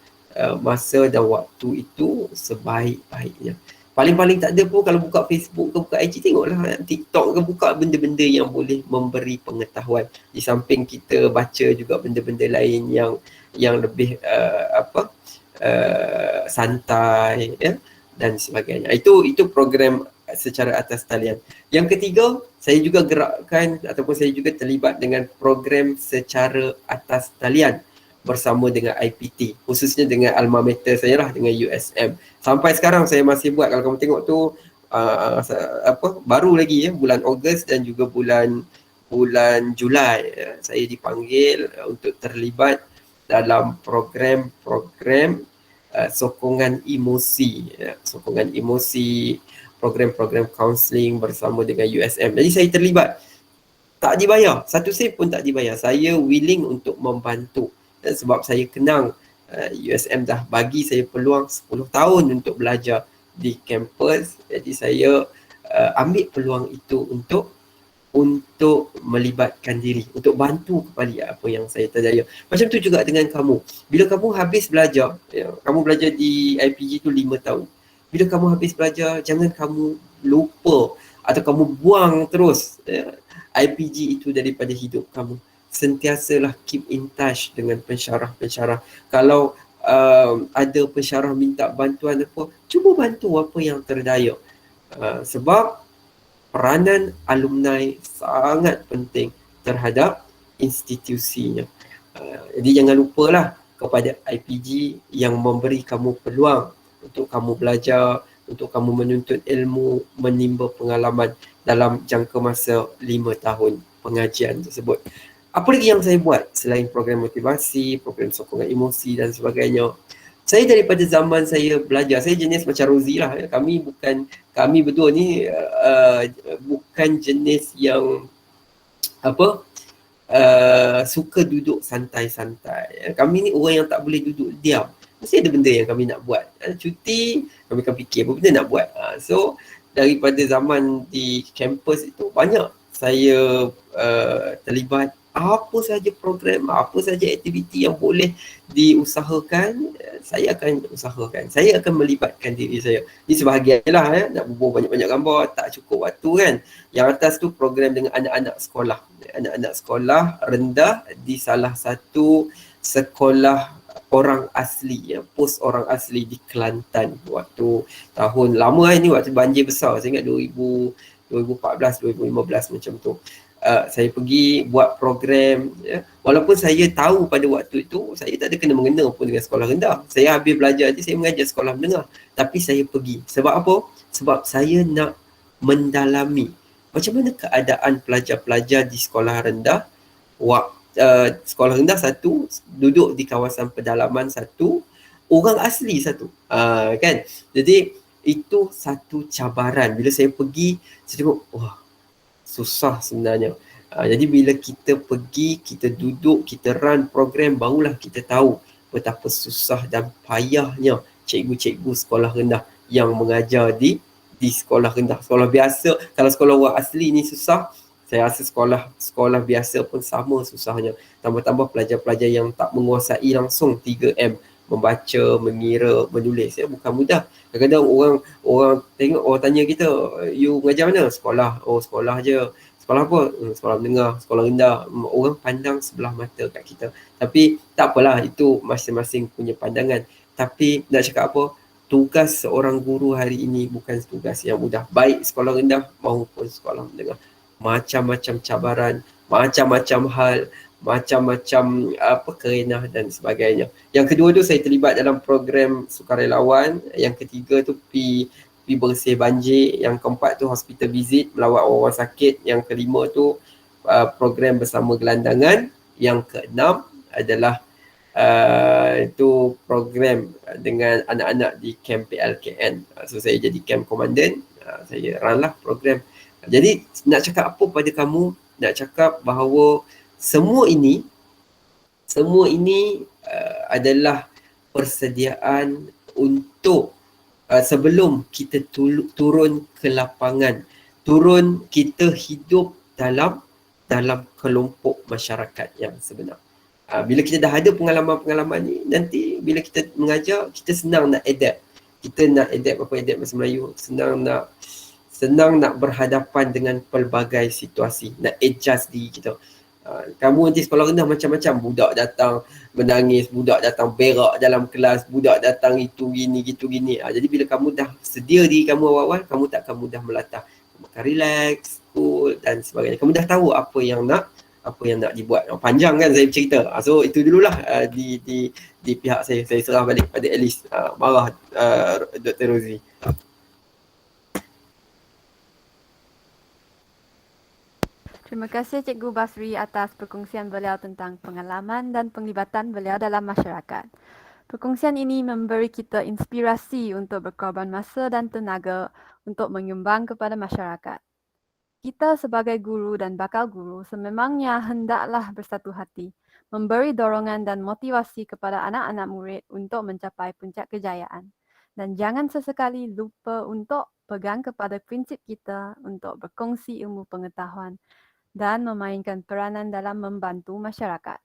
masa dan waktu itu sebaik-baiknya. Paling-paling tak ada pun kalau buka Facebook ke buka IG, tengoklah TikTok ke, buka benda-benda yang boleh memberi pengetahuan. Di samping kita baca juga benda-benda lain yang lebih santai ya, dan sebagainya. Itu program secara atas talian. Yang ketiga, saya juga gerakkan ataupun saya juga terlibat dengan program secara atas talian bersama dengan IPT, khususnya dengan alma mater saya lah, dengan USM. Sampai sekarang saya masih buat. Kalau kamu tengok tu baru lagi bulan Ogos dan juga bulan Julai saya dipanggil untuk terlibat dalam program sokongan emosi, program-program kaunseling bersama dengan USM. Jadi saya terlibat. Tak dibayar, satu sen pun tak dibayar. Saya willing untuk membantu. Dan sebab saya kenang USM dah bagi saya peluang 10 tahun untuk belajar di kampus. Jadi saya ambil peluang itu untuk melibatkan diri, untuk bantu kembali apa yang saya terdaya. Macam tu juga dengan kamu. Bila kamu habis belajar, kamu belajar di IPG tu 5 tahun. Bila kamu habis belajar, jangan kamu lupa atau kamu buang terus IPG itu daripada hidup kamu. Sentiasalah keep in touch dengan pensyarah-pensyarah. Kalau ada pensyarah minta bantuan apa, cuba bantu apa yang terdaya. Sebab peranan alumni sangat penting terhadap institusinya. Jadi jangan lupalah kepada IPG yang memberi kamu peluang untuk kamu belajar, untuk kamu menuntut ilmu, menimba pengalaman dalam jangka masa 5 tahun pengajian tersebut. Apa lagi yang saya buat selain program motivasi, program sokongan emosi dan sebagainya? Saya daripada zaman saya belajar, saya jenis macam Rozi lah. Kami berdua ni bukan jenis yang suka duduk santai-santai. Kami ni orang yang tak boleh duduk diam. Mesti ada benda yang kami nak buat. Cuti, kami akan fikir apa benda nak buat. So, daripada zaman di kampus itu, banyak saya terlibat. Apa sahaja program, apa sahaja aktiviti yang boleh diusahakan, saya akan usahakan. Saya akan melibatkan diri saya. Ini sebahagiannya lah, nak bubuh banyak-banyak gambar, tak cukup waktu kan. Yang atas tu program dengan anak-anak sekolah. Anak-anak sekolah rendah di salah satu sekolah orang asli, pos orang asli di Kelantan. Waktu tahun lama ni, waktu banjir besar. Saya ingat 2014, 2015 macam tu. saya pergi buat program ya. Walaupun saya tahu pada waktu itu saya tak ada kena mengena pun dengan sekolah rendah. Saya habis belajar je saya mengajar sekolah menengah. Tapi saya pergi. Sebab apa? Sebab saya nak mendalami macam mana keadaan pelajar-pelajar di sekolah rendah. Sekolah rendah satu, duduk di kawasan pedalaman satu, orang asli satu. Kan? Jadi itu satu cabaran. Bila saya pergi, saya tengok, wah, susah sebenarnya. Jadi bila kita pergi, kita duduk, kita run program, barulah kita tahu betapa susah dan payahnya cikgu-cikgu sekolah rendah yang mengajar di sekolah rendah. Sekolah biasa, kalau sekolah orang asli ni susah, saya rasa sekolah biasa pun sama susahnya. Tambah-tambah pelajar-pelajar yang tak menguasai langsung 3M, membaca, mengira, menulis, ya, bukan mudah. Kadang-kadang orang tengok, orang tanya kita, you mengajar mana? Sekolah. Oh, sekolah je. Sekolah apa? Sekolah menengah, sekolah rendah. Orang pandang sebelah mata kat kita. Tapi tak apalah, itu masing-masing punya pandangan. Tapi nak cakap apa? Tugas seorang guru hari ini bukan tugas yang mudah. Baik sekolah rendah maupun sekolah menengah. Macam-macam cabaran, macam-macam hal, macam-macam kerenah dan sebagainya. Yang kedua tu saya terlibat dalam program sukarelawan. Yang ketiga tu pi bersih banjir. Yang keempat tu hospital visit, melawat orang sakit. Yang kelima tu program bersama gelandangan. Yang keenam adalah itu program dengan anak-anak di camp PLKN. So saya jadi camp komandan, saya run lah program. Jadi nak cakap apa pada kamu? Nak cakap bahawa semua ini adalah persediaan untuk sebelum kita turun ke lapangan, kita hidup dalam kelompok masyarakat yang sebenar. Bila kita dah ada pengalaman-pengalaman ni, nanti bila kita mengajar, kita senang nak adapt. Kita nak adapt bahasa Melayu, senang nak berhadapan dengan pelbagai situasi, nak adjust diri kita. Kamu nanti sekolah rendah macam-macam, budak datang menangis, budak datang berak dalam kelas, budak datang itu gini, gitu gini. Jadi bila kamu dah sedia diri kamu awal-awal, kamu tak akan mudah melatah. Kamu akan relax, cool dan sebagainya. Kamu dah tahu apa yang nak dibuat. Panjang kan saya bercerita. So itu dululah di pihak saya serah balik pada Alice. Marah Dr. Rozi. Terima kasih Cikgu Basri atas perkongsian beliau tentang pengalaman dan penglibatan beliau dalam masyarakat. Perkongsian ini memberi kita inspirasi untuk berkorban masa dan tenaga untuk menyumbang kepada masyarakat. Kita sebagai guru dan bakal guru sememangnya hendaklah bersatu hati, memberi dorongan dan motivasi kepada anak-anak murid untuk mencapai puncak kejayaan. Dan jangan sesekali lupa untuk pegang kepada prinsip kita untuk berkongsi ilmu pengetahuan dan memainkan peranan dalam membantu masyarakat.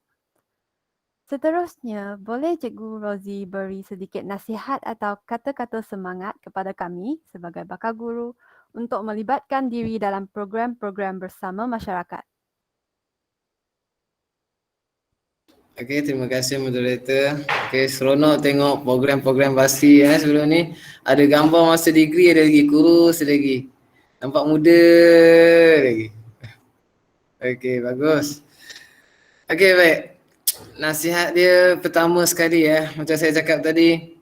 Seterusnya, boleh Cikgu Rozi beri sedikit nasihat atau kata-kata semangat kepada kami sebagai bakal guru untuk melibatkan diri dalam program-program bersama masyarakat. Okey, terima kasih moderator. Okey, seronok tengok program-program Basri sebelum ni. Ada gambar masa degree, ada lagi kurus lagi. Nampak muda lagi. Okey, bagus. Okey, baik. Nasihat dia pertama sekali macam saya cakap tadi,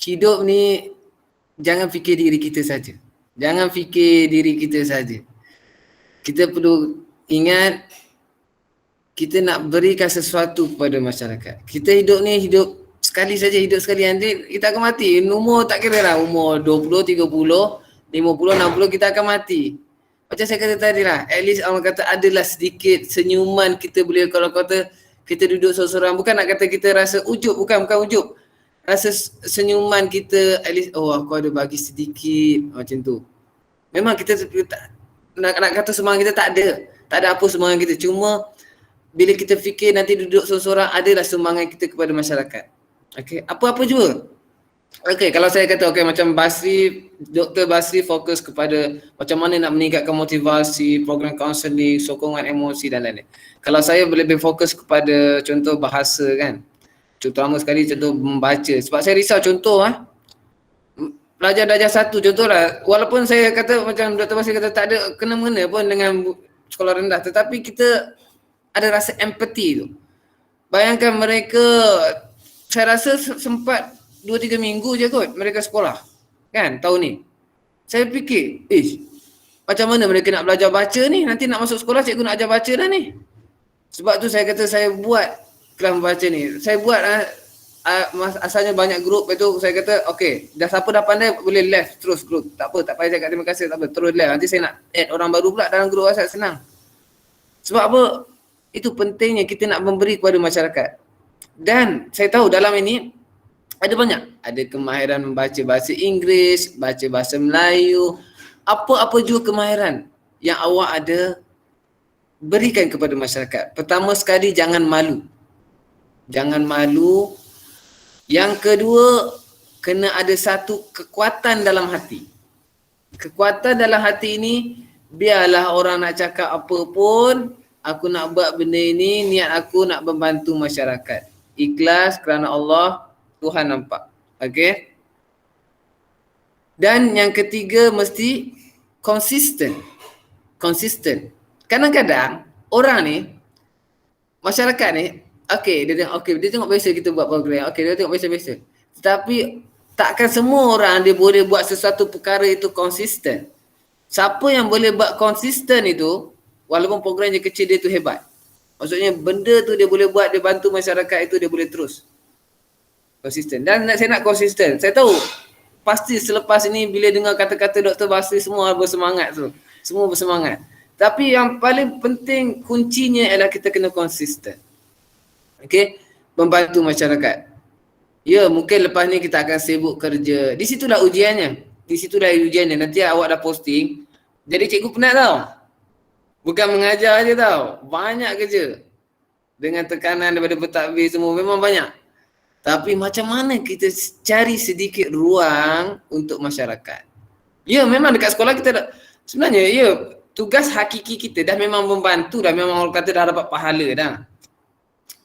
hidup ni jangan fikir diri kita saja. Jangan fikir diri kita saja. Kita perlu ingat kita nak berikan sesuatu kepada masyarakat. Kita hidup ni hidup sekali saja, hidup sekali, nanti kita akan mati. Umur tak kira lah, umur 20, 30, 50, 60 kita akan mati. Macam saya kata tadi lah, at least orang kata adalah sedikit senyuman kita boleh, kalau kata kita duduk seorang-seorang, bukan nak kata kita rasa ujub, bukan ujub. Rasa senyuman kita, at least, oh aku ada bagi sedikit, macam tu. Memang kita nak kata semangat kita tak ada apa semangat kita. Cuma bila kita fikir nanti duduk seorang-seorang, adalah semangat kita kepada masyarakat. Okey, apa-apa juga. Okey, kalau saya kata macam Basri, Dr. Basri fokus kepada macam mana nak meningkatkan motivasi, program kaunseling, sokongan emosi dan lain-lain. Kalau saya lebih fokus kepada contoh bahasa kan. Terutama sekali contoh membaca. Sebab saya risau contoh pelajar darjah 1 contohlah, walaupun saya kata macam Dr. Basri kata tak ada kena-mengena pun dengan sekolah rendah, tetapi kita ada rasa empathy tu. Bayangkan mereka, saya rasa sempat 2-3 minggu je kot mereka sekolah. Kan tahun ni. Saya fikir, macam mana mereka nak belajar baca ni? Nanti nak masuk sekolah cikgu nak ajar baca dah ni. Sebab tu saya kata saya buat kelas membaca ni. Saya buat asalnya banyak grup, lepas tu saya kata okey, dah siapa dah pandai boleh left terus grup. Tak apa, tak payah cakap terima kasih, tak apa, terus left. Nanti saya nak add orang baru pula dalam grup WhatsApp, senang. Sebab apa? Itu pentingnya kita nak memberi kepada masyarakat. Dan saya tahu dalam ini ada banyak. Ada kemahiran membaca bahasa Inggeris, baca bahasa Melayu, apa-apa juga kemahiran yang awak ada, berikan kepada masyarakat. Pertama sekali, jangan malu. Jangan malu. Yang kedua, kena ada satu kekuatan dalam hati. Kekuatan dalam hati ini, biarlah orang nak cakap apa pun, aku nak buat benda ini, niat aku nak membantu masyarakat. Ikhlas kerana Allah, Tuhan nampak. Okey? Dan yang ketiga, mesti konsisten. Konsisten. Kadang-kadang orang ni, masyarakat ni, dia tengok biasa kita buat program. Dia tengok biasa-biasa. Tetapi takkan semua orang dia boleh buat sesuatu perkara itu konsisten. Siapa yang boleh buat konsisten itu, walaupun program dia kecil, dia tu hebat. Maksudnya benda tu dia boleh buat, dia bantu masyarakat itu, dia boleh terus konsisten. Dan saya nak konsisten. Saya tahu pasti selepas ini bila dengar kata-kata Dr. Basri, semua bersemangat tu. Semua bersemangat. Tapi yang paling penting kuncinya ialah kita kena konsisten. Okey, membantu masyarakat. Ya, mungkin lepas ni kita akan sibuk kerja. Di situlah ujiannya. Di situlah ujiannya. Nanti awak dah posting. Jadi cikgu penat tau. Bukan mengajar je tau. Banyak kerja. Dengan tekanan daripada pentadbir semua memang banyak. Tapi macam mana kita cari sedikit ruang untuk masyarakat. Ya, memang dekat sekolah kita dah, sebenarnya ya, tugas hakiki kita dah memang membantu dah, memang orang kata dah dapat pahala dah.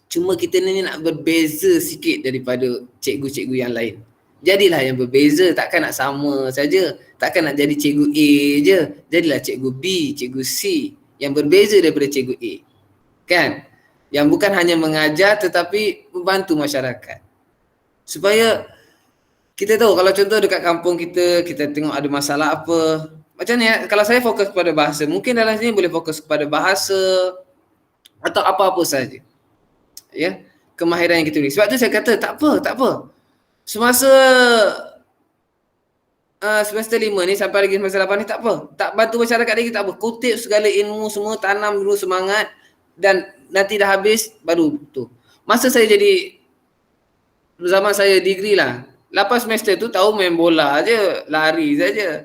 Cuma kita ni nak berbeza sikit daripada cikgu-cikgu yang lain. Jadilah yang berbeza, takkan nak sama saja. Takkan nak jadi cikgu A je. Jadilah cikgu B, cikgu C yang berbeza daripada cikgu A. Kan? Yang bukan hanya mengajar tetapi membantu masyarakat. Supaya kita tahu kalau contoh dekat kampung kita, kita tengok ada masalah apa. Macam ni, kalau saya fokus kepada bahasa, mungkin dalam sini boleh fokus kepada bahasa atau apa-apa saja. Ya, kemahiran yang kita beri. Sebab tu saya kata tak apa. Semasa semester 5 ni sampai lagi semester 8 ni tak apa. Tak bantu masyarakat lagi tak apa. Kutip segala ilmu semua, tanam dulu semangat dan nanti dah habis baru tu. Masa saya jadi zaman saya degree lah, 8 semester tu tahu main bola je, lari saja.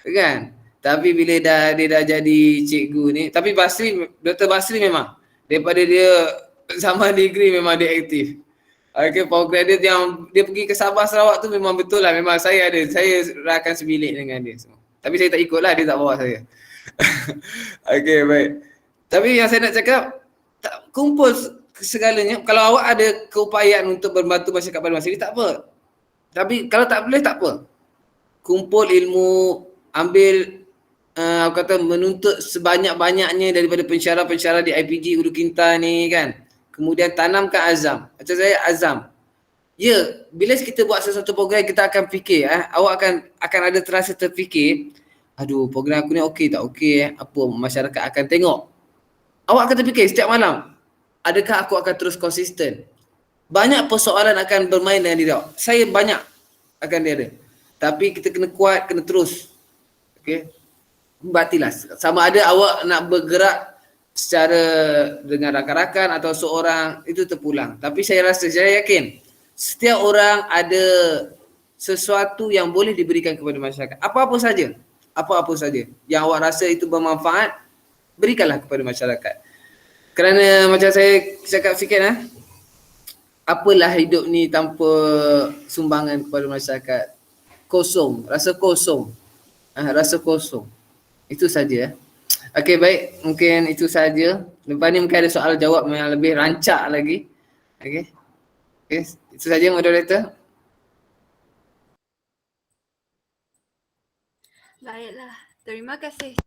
Kan? Tapi bila dia dah jadi cikgu ni, tapi Dr. Basri memang daripada dia zaman degree memang dia aktif. Okay, program dia yang dia pergi ke Sabah Sarawak tu memang betul lah, memang saya rakan sebilik dengan dia semua. Tapi saya tak ikut lah, dia tak bawa saya. Okay, baik. Tapi yang saya nak cakap, kumpul segalanya. Kalau awak ada keupayaan untuk membantu masyarakat pada masa ini, tak apa. Tapi kalau tak boleh, tak apa. Kumpul ilmu, ambil menuntut sebanyak-banyaknya daripada pensyarah-pensyarah di IPG Ulu Kinta ni kan. Kemudian tanamkan azam. Macam saya azam. Ya, bila kita buat sesuatu program, kita akan fikir, awak akan ada terasa terfikir, aduh, program aku ni okey tak okey, apa masyarakat akan tengok. Awak akan terfikir setiap malam, adakah aku akan terus konsisten? Banyak persoalan akan bermain dengan diri awak. Saya banyak akan dia ada. Tapi kita kena kuat, kena terus. Okey. Batilah. Sama ada awak nak bergerak secara dengan rakan-rakan atau seorang, itu terpulang. Tapi saya yakin setiap orang ada sesuatu yang boleh diberikan kepada masyarakat. Apa-apa saja. Apa-apa saja yang awak rasa itu bermanfaat, berikanlah kepada masyarakat. Kerana macam saya cakap sikit, apalah hidup ni tanpa sumbangan kepada masyarakat. Kosong, rasa kosong. Rasa kosong. Itu saja. Okey, baik, mungkin itu saja. Lepas ni mungkin ada soal jawab yang lebih rancak lagi. Okey. Okey, itu saja moderator. Baiklah, terima kasih.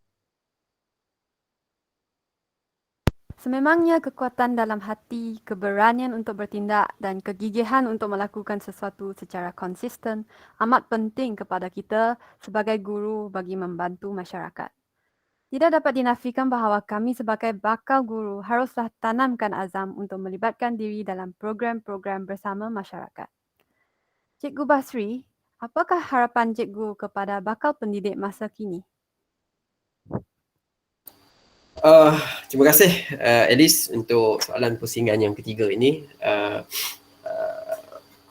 Sememangnya kekuatan dalam hati, keberanian untuk bertindak dan kegigihan untuk melakukan sesuatu secara konsisten amat penting kepada kita sebagai guru bagi membantu masyarakat. Tidak dapat dinafikan bahawa kami sebagai bakal guru haruslah tanamkan azam untuk melibatkan diri dalam program-program bersama masyarakat. Cikgu Basri, apakah harapan cikgu kepada bakal pendidik masa kini? Terima kasih Alice untuk soalan pusingan yang ketiga ini.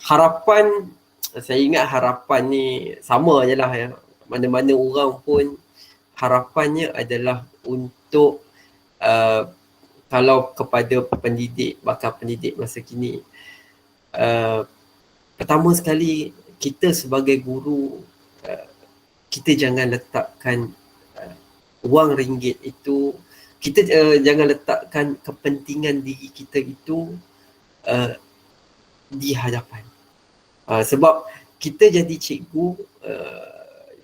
Harapan, saya ingat harapan ni sama je lah ya. Mana-mana orang pun harapannya adalah untuk kalau kepada pendidik, bakal pendidik masa kini, pertama sekali kita sebagai guru, kita jangan letakkan wang ringgit itu, kita jangan letakkan kepentingan diri kita itu di hadapan. Sebab kita jadi cikgu,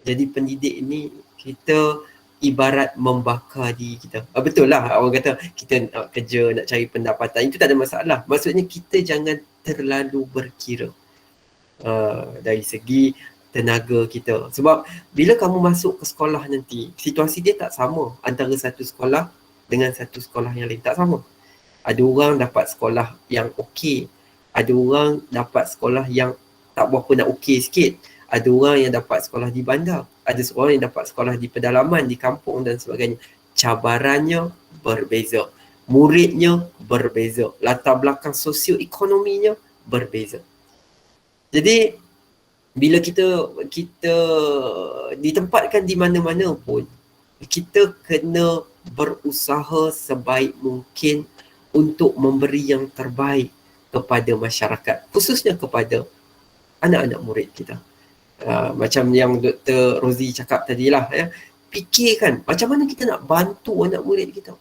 jadi pendidik ini, kita ibarat membakar diri kita. Betul lah orang kata kita nak kerja, nak cari pendapatan, itu tak ada masalah. Maksudnya kita jangan terlalu berkira dari segi tenaga kita. Sebab bila kamu masuk ke sekolah nanti, situasi dia tak sama antara satu sekolah dengan satu sekolah yang lain, tak sama. Ada orang dapat sekolah yang okey, ada orang dapat sekolah yang tak berapa nak okey sikit, ada orang yang dapat sekolah di bandar, ada orang yang dapat sekolah di pedalaman, di kampung dan sebagainya. Cabarannya berbeza, muridnya berbeza, latar belakang sosioekonominya berbeza. Jadi bila kita ditempatkan di mana-mana pun, kita kena berusaha sebaik mungkin untuk memberi yang terbaik kepada masyarakat, khususnya kepada anak-anak murid kita. Macam yang Dr. Rozi cakap tadilah ya, fikirkan macam mana kita nak bantu anak murid kita.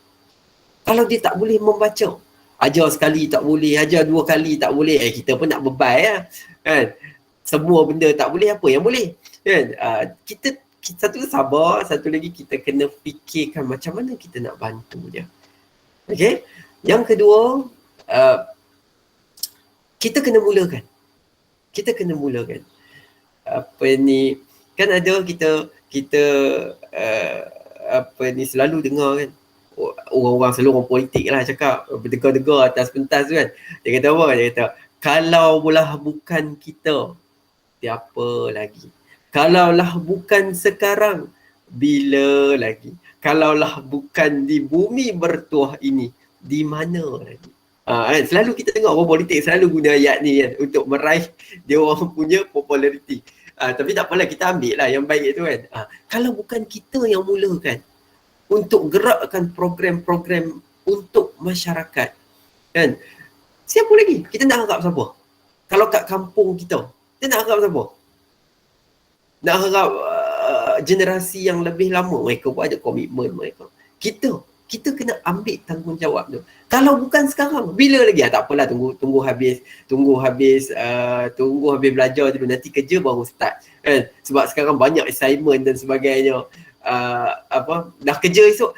Kalau dia tak boleh membaca, ajar sekali tak boleh, ajar 2 kali tak boleh, kita pun nak bebai ya, kan? Semua benda tak boleh, apa yang boleh, kan? Kita satu sabar, satu lagi kita kena fikirkan macam mana kita nak bantu dia. Okey. Yang kedua, kita kena mulakan. Apa ni, kan ada kita selalu dengar kan, orang-orang selalu orang politik lah cakap, berdegar-degar atas pentas tu kan. Dia kata apa? Dia kata, kalau lah bukan kita, siapa lagi? Kalaulah bukan sekarang, bila lagi? Kalaulah bukan di bumi bertuah ini, di mana lagi? Selalu kita tengok orang politik selalu guna ayat ni kan, untuk meraih dia orang punya populariti. Tapi tak apalah, kita ambil lah yang baik tu kan. Kalau bukan kita yang mulakan untuk gerakkan program-program untuk masyarakat, kan, siapa lagi? Kita nak harap siapa? Kalau kat kampung kita nak harap siapa? Nak harap generasi yang lebih lama, mereka pun ada komitmen mereka. Kita kena ambil tanggungjawab tu. Kalau bukan sekarang, bila lagi? Tak apalah, tunggu habis belajar dulu, nanti kerja baru start. Kan? Sebab sekarang banyak assignment dan sebagainya. Dah kerja esok,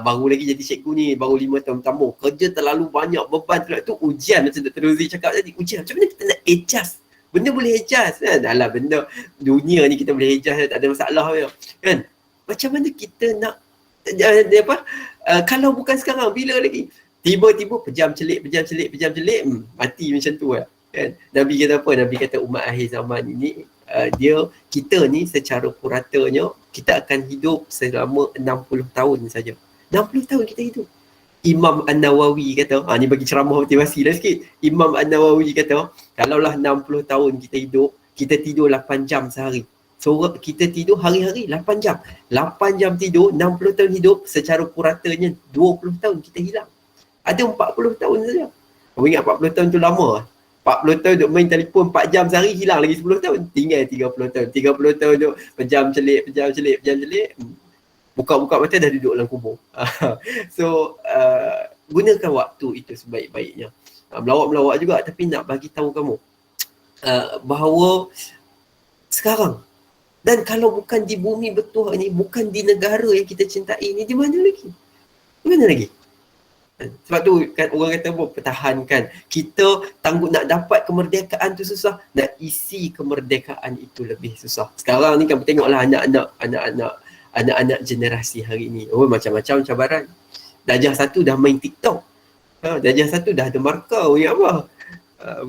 baru lagi jadi cikgu ni, baru 5 tahun tambah. Kerja terlalu banyak, beban tu ujian, macam Dr. Rozi cakap tadi, ujian. Macam mana kita nak adjust? Benda boleh adjust kan? Alah, benda dunia ni kita boleh adjust, tak ada masalah kan? Macam mana kita nak kalau bukan sekarang, bila lagi? Tiba-tiba pejam celik, mati macam tu lah kan? Nabi kata apa? Nabi kata umat akhir zaman ini, kita ni secara puratanya kita akan hidup selama 60 tahun saja. 60 tahun kita hidup. Imam An-Nawawi kata, ni bagi ceramah motivasi lah sikit. Imam An-Nawawi kata, kalaulah 60 tahun kita hidup, kita tidur 8 jam sehari. So kita tidur hari-hari 8 jam. 8 jam tidur, 60 tahun hidup, secara puratanya 20 tahun kita hilang. Ada 40 tahun saja. Kamu ingat 40 tahun tu lama? 40 tahun duk main telefon 4 jam sehari, hilang lagi 10 tahun. Tinggal 30 tahun. 30 tahun duk pejam celik. Buka-buka mata dah duduk dalam kubur. So, gunakan waktu itu sebaik-baiknya. Melawak-melawak juga, tapi nak bagi tahu kamu bahawa sekarang, dan kalau bukan di bumi bertuah ini, bukan di negara yang kita cintai ini, di mana lagi? Di mana lagi? Sebab tu kan orang kata apa, pertahankan. Kita tangguh nak dapat kemerdekaan tu susah, nak isi kemerdekaan itu lebih susah. Sekarang ni kan tengoklah anak-anak generasi hari ni. Oh, macam-macam cabaran. Darjah 1 dah main TikTok. Darjah 1 dah ada markah. Ya apa?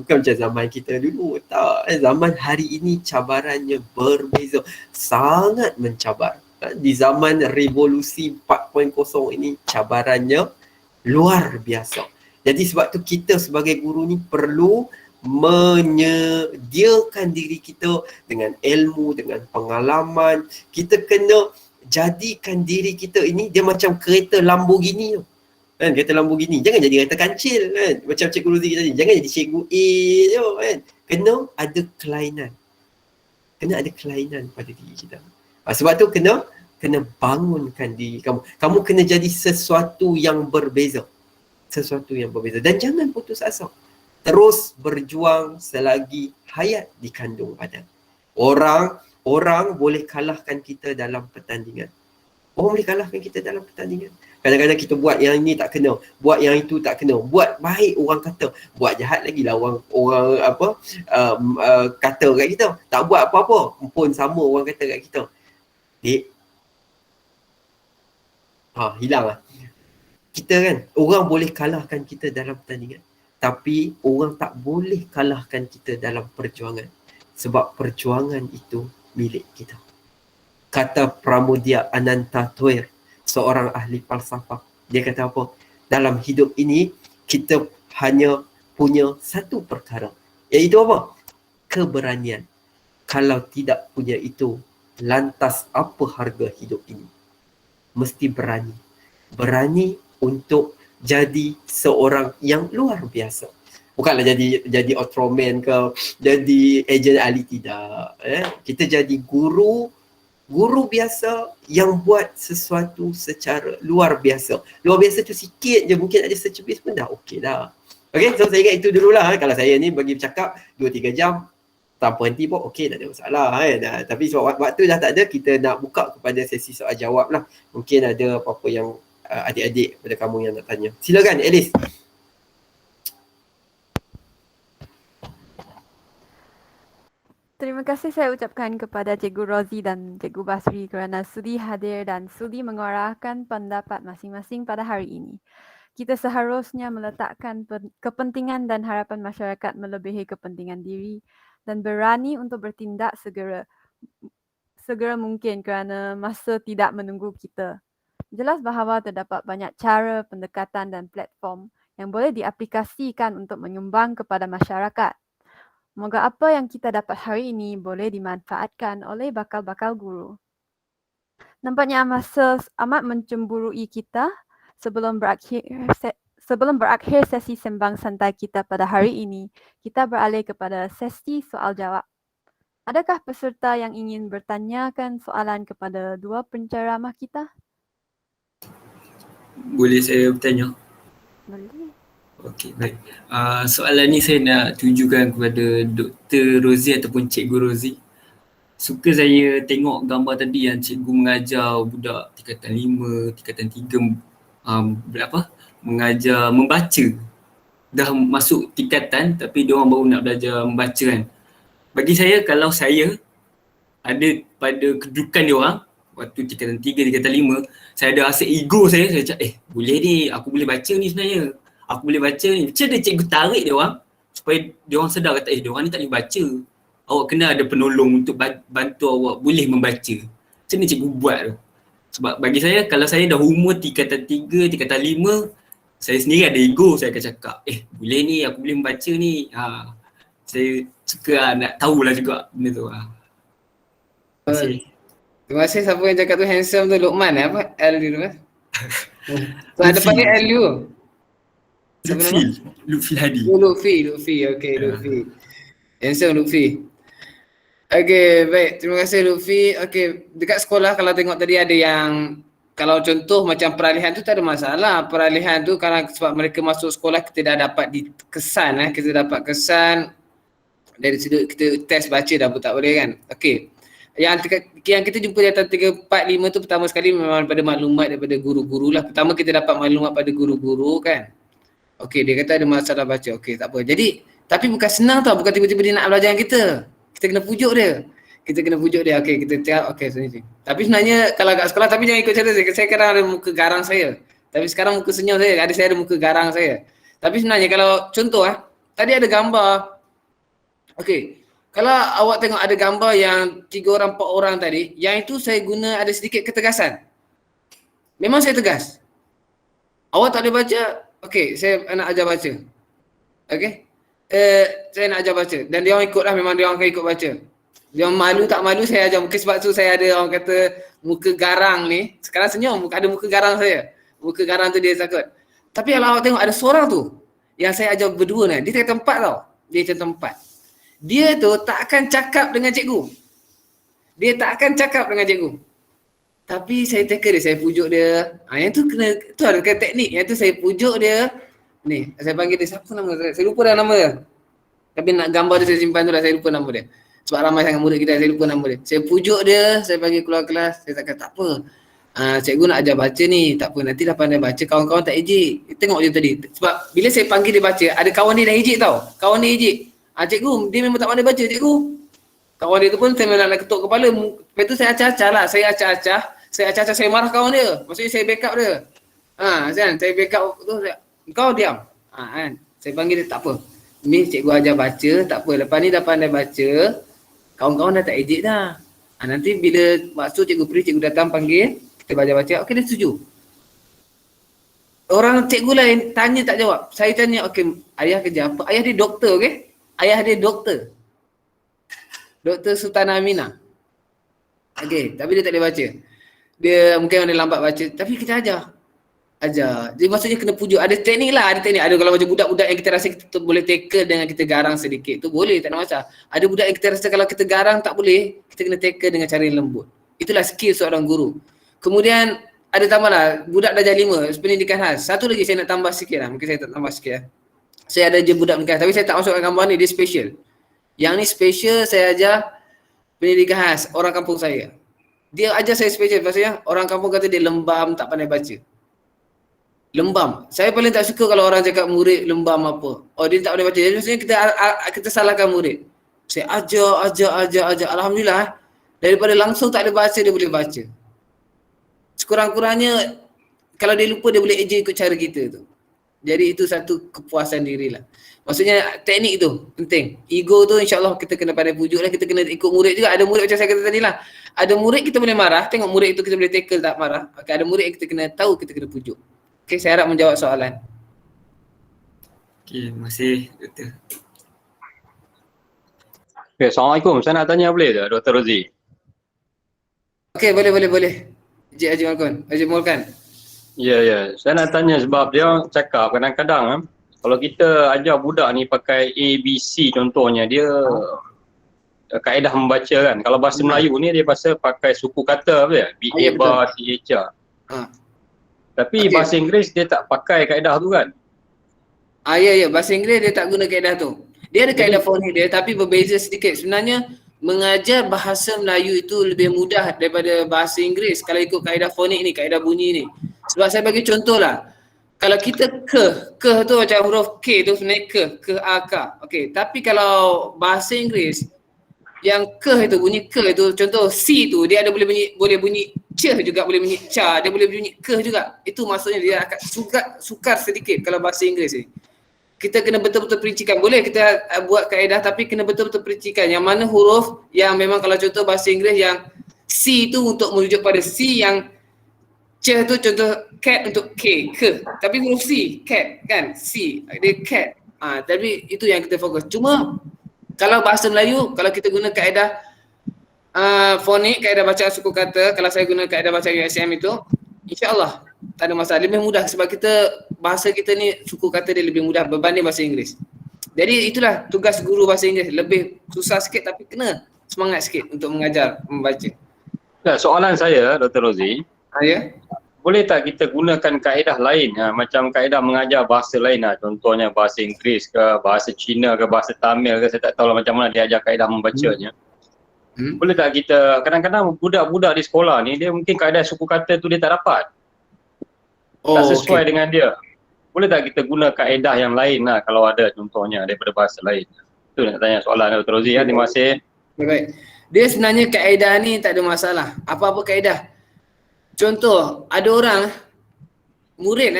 Bukan macam zaman kita dulu. Tak. Zaman hari ini cabarannya berbeza. Sangat mencabar. Di zaman revolusi 4.0 ini cabarannya luar biasa. Jadi sebab tu kita sebagai guru ni perlu menyediakan diri kita dengan ilmu, dengan pengalaman. Kita kena jadikan diri kita ini dia macam kereta Lamborghini tu. Kan, kereta Lamborghini. Jangan jadi kereta kancil kan. Macam Cikgu Rozi tadi. Jangan jadi Cikgu A je kan. Kena ada kelainan. Kena ada kelainan pada diri kita. Sebab tu kena bangunkan diri kamu. Kamu kena jadi sesuatu yang berbeza. Sesuatu yang berbeza. Dan jangan putus asa. Terus berjuang selagi hayat dikandung badan. Orang boleh kalahkan kita dalam pertandingan. Orang boleh kalahkan kita dalam pertandingan. Kadang-kadang kita buat yang ini tak kena, buat yang itu tak kena, buat baik orang kata, buat jahat lagi lah orang kata kat kita. Tak buat apa-apa pun sama orang kata kat kita. Dek, hilang lah. Kita kan, orang boleh kalahkan kita dalam pertandingan. Tapi orang tak boleh kalahkan kita dalam perjuangan. Sebab perjuangan itu milik kita. Kata Pramudia Anantathur, seorang ahli falsafah. Dia kata apa? Dalam hidup ini, kita hanya punya satu perkara. Iaitu apa? Keberanian. Kalau tidak punya itu, lantas apa harga hidup ini? Mesti berani. Berani untuk jadi seorang yang luar biasa. Bukanlah jadi Ultraman ke, jadi Agent Ali, tidak. Kita jadi guru biasa yang buat sesuatu secara luar biasa. Luar biasa tu sikit je, mungkin ada secebis pun dah okey dah. Okay, so saya ingat itu dululah. Kalau saya ni bagi bercakap 2-3 jam tanpa henti pun okey, tak ada masalah kan. Tapi sebab waktu dah tak ada, kita nak buka kepada sesi soal jawab lah. Mungkin ada apa-apa yang adik-adik pada kamu yang nak tanya. Silakan Alice. Terima kasih saya ucapkan kepada Cikgu Rozi dan Cikgu Basri kerana sudi hadir dan sudi menguarahkan pendapat masing-masing pada hari ini. Kita seharusnya meletakkan kepentingan dan harapan masyarakat melebihi kepentingan diri dan berani untuk bertindak segera mungkin kerana masa tidak menunggu kita. Jelas bahawa terdapat banyak cara, pendekatan dan platform yang boleh diaplikasikan untuk menyumbang kepada masyarakat. Moga apa yang kita dapat hari ini boleh dimanfaatkan oleh bakal-bakal guru. Nampaknya masa amat mencemburui kita sebelum berakhir sesi sembang santai kita pada hari ini, kita beralih kepada sesi soal jawab. Adakah peserta yang ingin bertanyakan soalan kepada dua penceramah kita? Boleh saya bertanya? Boleh. Okey, baik. Soalan ni saya nak tujukan kepada Dr. Rozi ataupun Cikgu Rozi. Suka saya tengok gambar tadi yang cikgu mengajar budak tingkatan 5, tingkatan 3 mengajar membaca. Dah masuk tingkatan tapi dia orang baru nak belajar membaca kan. Bagi saya, kalau saya ada pada kedudukan dia orang waktu tingkatan 3, tingkatan 5, saya ada rasa ego saya cakap boleh ni, aku boleh baca ni sebenarnya. Aku boleh baca ni. Macam mana cikgu tarik dia orang supaya dia orang sedar kata dia orang ni tak boleh baca. Awak kena ada penolong untuk bantu awak boleh membaca. Macam mana cikgu buat tu? Sebab bagi saya, kalau saya dah umur tingkatan 3, tingkatan 5, saya sendiri ada ego, saya akan cakap boleh ni, aku boleh membaca ni. Saya suka nak tahulah juga benda tu. Terima kasih. Terima kasih. Siapa yang cakap tu handsome tu? Luqman apa? L dulu kan? Ada panggil L dulu. Lutfi Hadi. Lutfi. Okay, Lutfi. Handsome Lutfi. Okay, baik. Terima kasih Lutfi. Okay, dekat sekolah kalau tengok tadi ada yang, kalau contoh macam peralihan tu tak ada masalah. Peralihan tu kalau sebab mereka masuk sekolah kita dah dapat kesan. Kita dapat kesan dari situ kita test baca dah pun tak boleh kan. Okay. yang kita jumpa di atas 3, 4, 5 tu pertama sekali memang daripada maklumat daripada guru-guru lah. Pertama kita dapat maklumat pada guru-guru kan. Okey, dia kata ada masalah baca. Okey, tak apa. Jadi, tapi bukan senang tau. Bukan tiba-tiba dia nak belajar dengan kita. Kita kena pujuk dia. Okey, kita tengok. Okey, sini. Tapi sebenarnya kalau kat sekolah, tapi jangan ikut cara saya. Saya kadang ada muka garang saya. Tapi sekarang muka senyum saya. Saya ada muka garang saya. Tapi sebenarnya kalau contoh tadi ada gambar. Okey. Kalau awak tengok ada gambar yang 3 orang, 4 orang tadi, yang itu saya guna ada sedikit ketegasan. Memang saya tegas. Awak tak boleh baca, okey, saya nak ajar baca. Okey? Saya nak ajar baca. Dan dia orang ikutlah, memang dia orang akan ikut baca. Dia orang malu tak malu saya ajar. Mungkin sebab tu saya ada orang kata muka garang ni. Sekarang senyum, ada muka garang saya. Muka garang tu dia takut. Tapi kalau awak tengok ada seorang tu, yang saya ajar berdua ni, dia tak tempat tau. Dia tak tempat. Dia tu tak akan cakap dengan cikgu. Tapi saya tackle dia, saya pujuk dia. Yang tu kena, tu ada teknik. Yang tu saya pujuk dia. Ni, saya panggil dia, siapa nama dia? Saya lupa dah nama dia. Tapi nak gambar dia saya simpan tu dah, saya lupa nama dia. Sebab ramai sangat murid kita, saya lupa nama dia. Saya pujuk dia, saya panggil keluar kelas. Saya cakap, tak apa. Cikgu nak ajar baca ni, tak apa. Nanti dah pandai baca, kawan-kawan tak ejek. Tengok je tadi. Sebab bila saya panggil dia baca, ada kawan dia dah ejek tau. Kawan dia ejek. Cikgu, dia memang tak pandai baca, cikgu. Kawan dia tu pun saya memang nak ketuk kepala. Lepas tu saya acah-acah lah. Saya marah kawan dia. Maksudnya saya backup dia. Kan? Saya backup tu, kau diam. Kan? Saya panggil dia, tak apa. Ni cikgu ajar baca, tak apa. Lepas ni dah pandai baca, kawan-kawan dah tak ejek dah. Nanti bila maksud cikgu cikgu datang panggil, kita baca-baca, okey dia setuju. Orang cikgu lain tanya tak jawab. Saya tanya, okey, ayah kerja apa? Ayah dia doktor, okey? Ayah dia doktor. Doktor Sultanah Aminah. Okey, tapi dia tak boleh baca. Dia mungkin ada lambat baca, tapi kita ajar. Jadi maksudnya kena pujuk. Ada teknik lah, ada teknik. Ada kalau macam budak-budak yang kita rasa kita boleh tackle dengan kita garang sedikit. Tu boleh, tak ada masalah. Ada budak yang kita rasa kalau kita garang tak boleh, kita kena tackle dengan cara yang lembut. Itulah skill seorang guru. Kemudian ada tambah lah, budak darjah 5, pendidikan khas. Satu lagi saya nak tambah sikit lah, mungkin saya tak tambah sikit lah. Saya ada je budak pendidikan khas, tapi saya tak masukkan gambar ni, dia special. Yang ni special, saya ajar pendidikan khas, orang kampung saya. Dia ajar saya special, maksudnya orang kampung kata dia lembam, tak pandai baca. Lembam. Saya paling tak suka kalau orang cakap murid lembam apa. Oh dia tak boleh baca. Jadi maksudnya kita salahkan murid. Saya ajar. Alhamdulillah. Daripada langsung tak ada bahasa, dia boleh baca. Sekurang-kurangnya kalau dia lupa, dia boleh eja ikut cara kita tu. Jadi itu satu kepuasan diri lah. Maksudnya teknik tu penting. Ego tu insyaAllah kita kena pandai pujuk lah. Kita kena ikut murid juga. Ada murid macam saya kata tadi lah. Ada murid kita boleh marah. Tengok murid itu kita boleh tackle tak marah. Ada murid yang kita kena tahu, kita kena pujuk. Okay, saya harap menjawab soalan. Okay, terima kasih Doktor. Okay, Assalamualaikum. Saya nak tanya boleh tak Dr. Rozi? Okay, boleh. Encik Haji Mulkan. Ya. Saya nak tanya sebab dia cakap kadang-kadang kalau kita ajar budak ni pakai ABC contohnya, dia kaedah membaca kan. Kalau bahasa Melayu ni dia pakai suku kata apa ya? BA bar, CH. Tapi bahasa Inggeris dia tak pakai kaedah tu kan? Ya. Bahasa Inggeris dia tak guna kaedah tu. Dia ada kaedah fonik dia tapi berbeza sedikit. Sebenarnya mengajar bahasa Melayu itu lebih mudah daripada bahasa Inggeris kalau ikut kaedah fonik ni, kaedah bunyi ni. Sebab saya bagi contoh lah. Kalau kita ke tu macam huruf K tu sebenarnya ke A, K. Okey, tapi kalau bahasa Inggeris yang ke itu, bunyi ke itu, contoh C tu dia ada boleh bunyi C juga, boleh bunyi ca, dia boleh bunyi ke juga. Itu maksudnya dia akan sukar sedikit kalau bahasa Inggeris ni. Kita kena betul-betul perincikan. Boleh kita buat kaedah tapi kena betul-betul perincikan. Yang mana huruf yang memang kalau contoh bahasa Inggeris yang C tu untuk merujuk pada C, yang C tu contoh cat untuk K, ke. Tapi huruf C, cat kan, C, dia cat. Tapi itu yang kita fokus. Cuma kalau bahasa Melayu, kalau kita guna kaedah fonik, kaedah bacaan suku kata, kalau saya guna kaedah bacaan USM itu, insya-Allah tak ada masalah, lebih mudah sebab bahasa kita ni suku kata dia lebih mudah berbanding bahasa Inggeris. Jadi itulah tugas guru bahasa Inggeris, lebih susah sikit tapi kena semangat sikit untuk mengajar membaca. Nah, soalan saya Dr. Rozi, Ya. boleh tak kita gunakan kaedah lain macam kaedah mengajar bahasa lain contohnya bahasa Inggeris ke, bahasa Cina ke, bahasa Tamil ke, saya tak tahu lah macam mana dia ajar kaedah membacanya. Boleh tak kita, kadang-kadang budak-budak di sekolah ni dia mungkin kaedah suku kata tu dia tak dapat. Tak sesuai dengan dia. Boleh tak kita guna kaedah yang lain lah kalau ada contohnya daripada bahasa lain. Itu nak tanya soalan Dr. Rozi ya. Terima kasih. Baik. Dia sebenarnya kaedah ni tak ada masalah. Apa-apa kaedah. Contoh, ada orang murid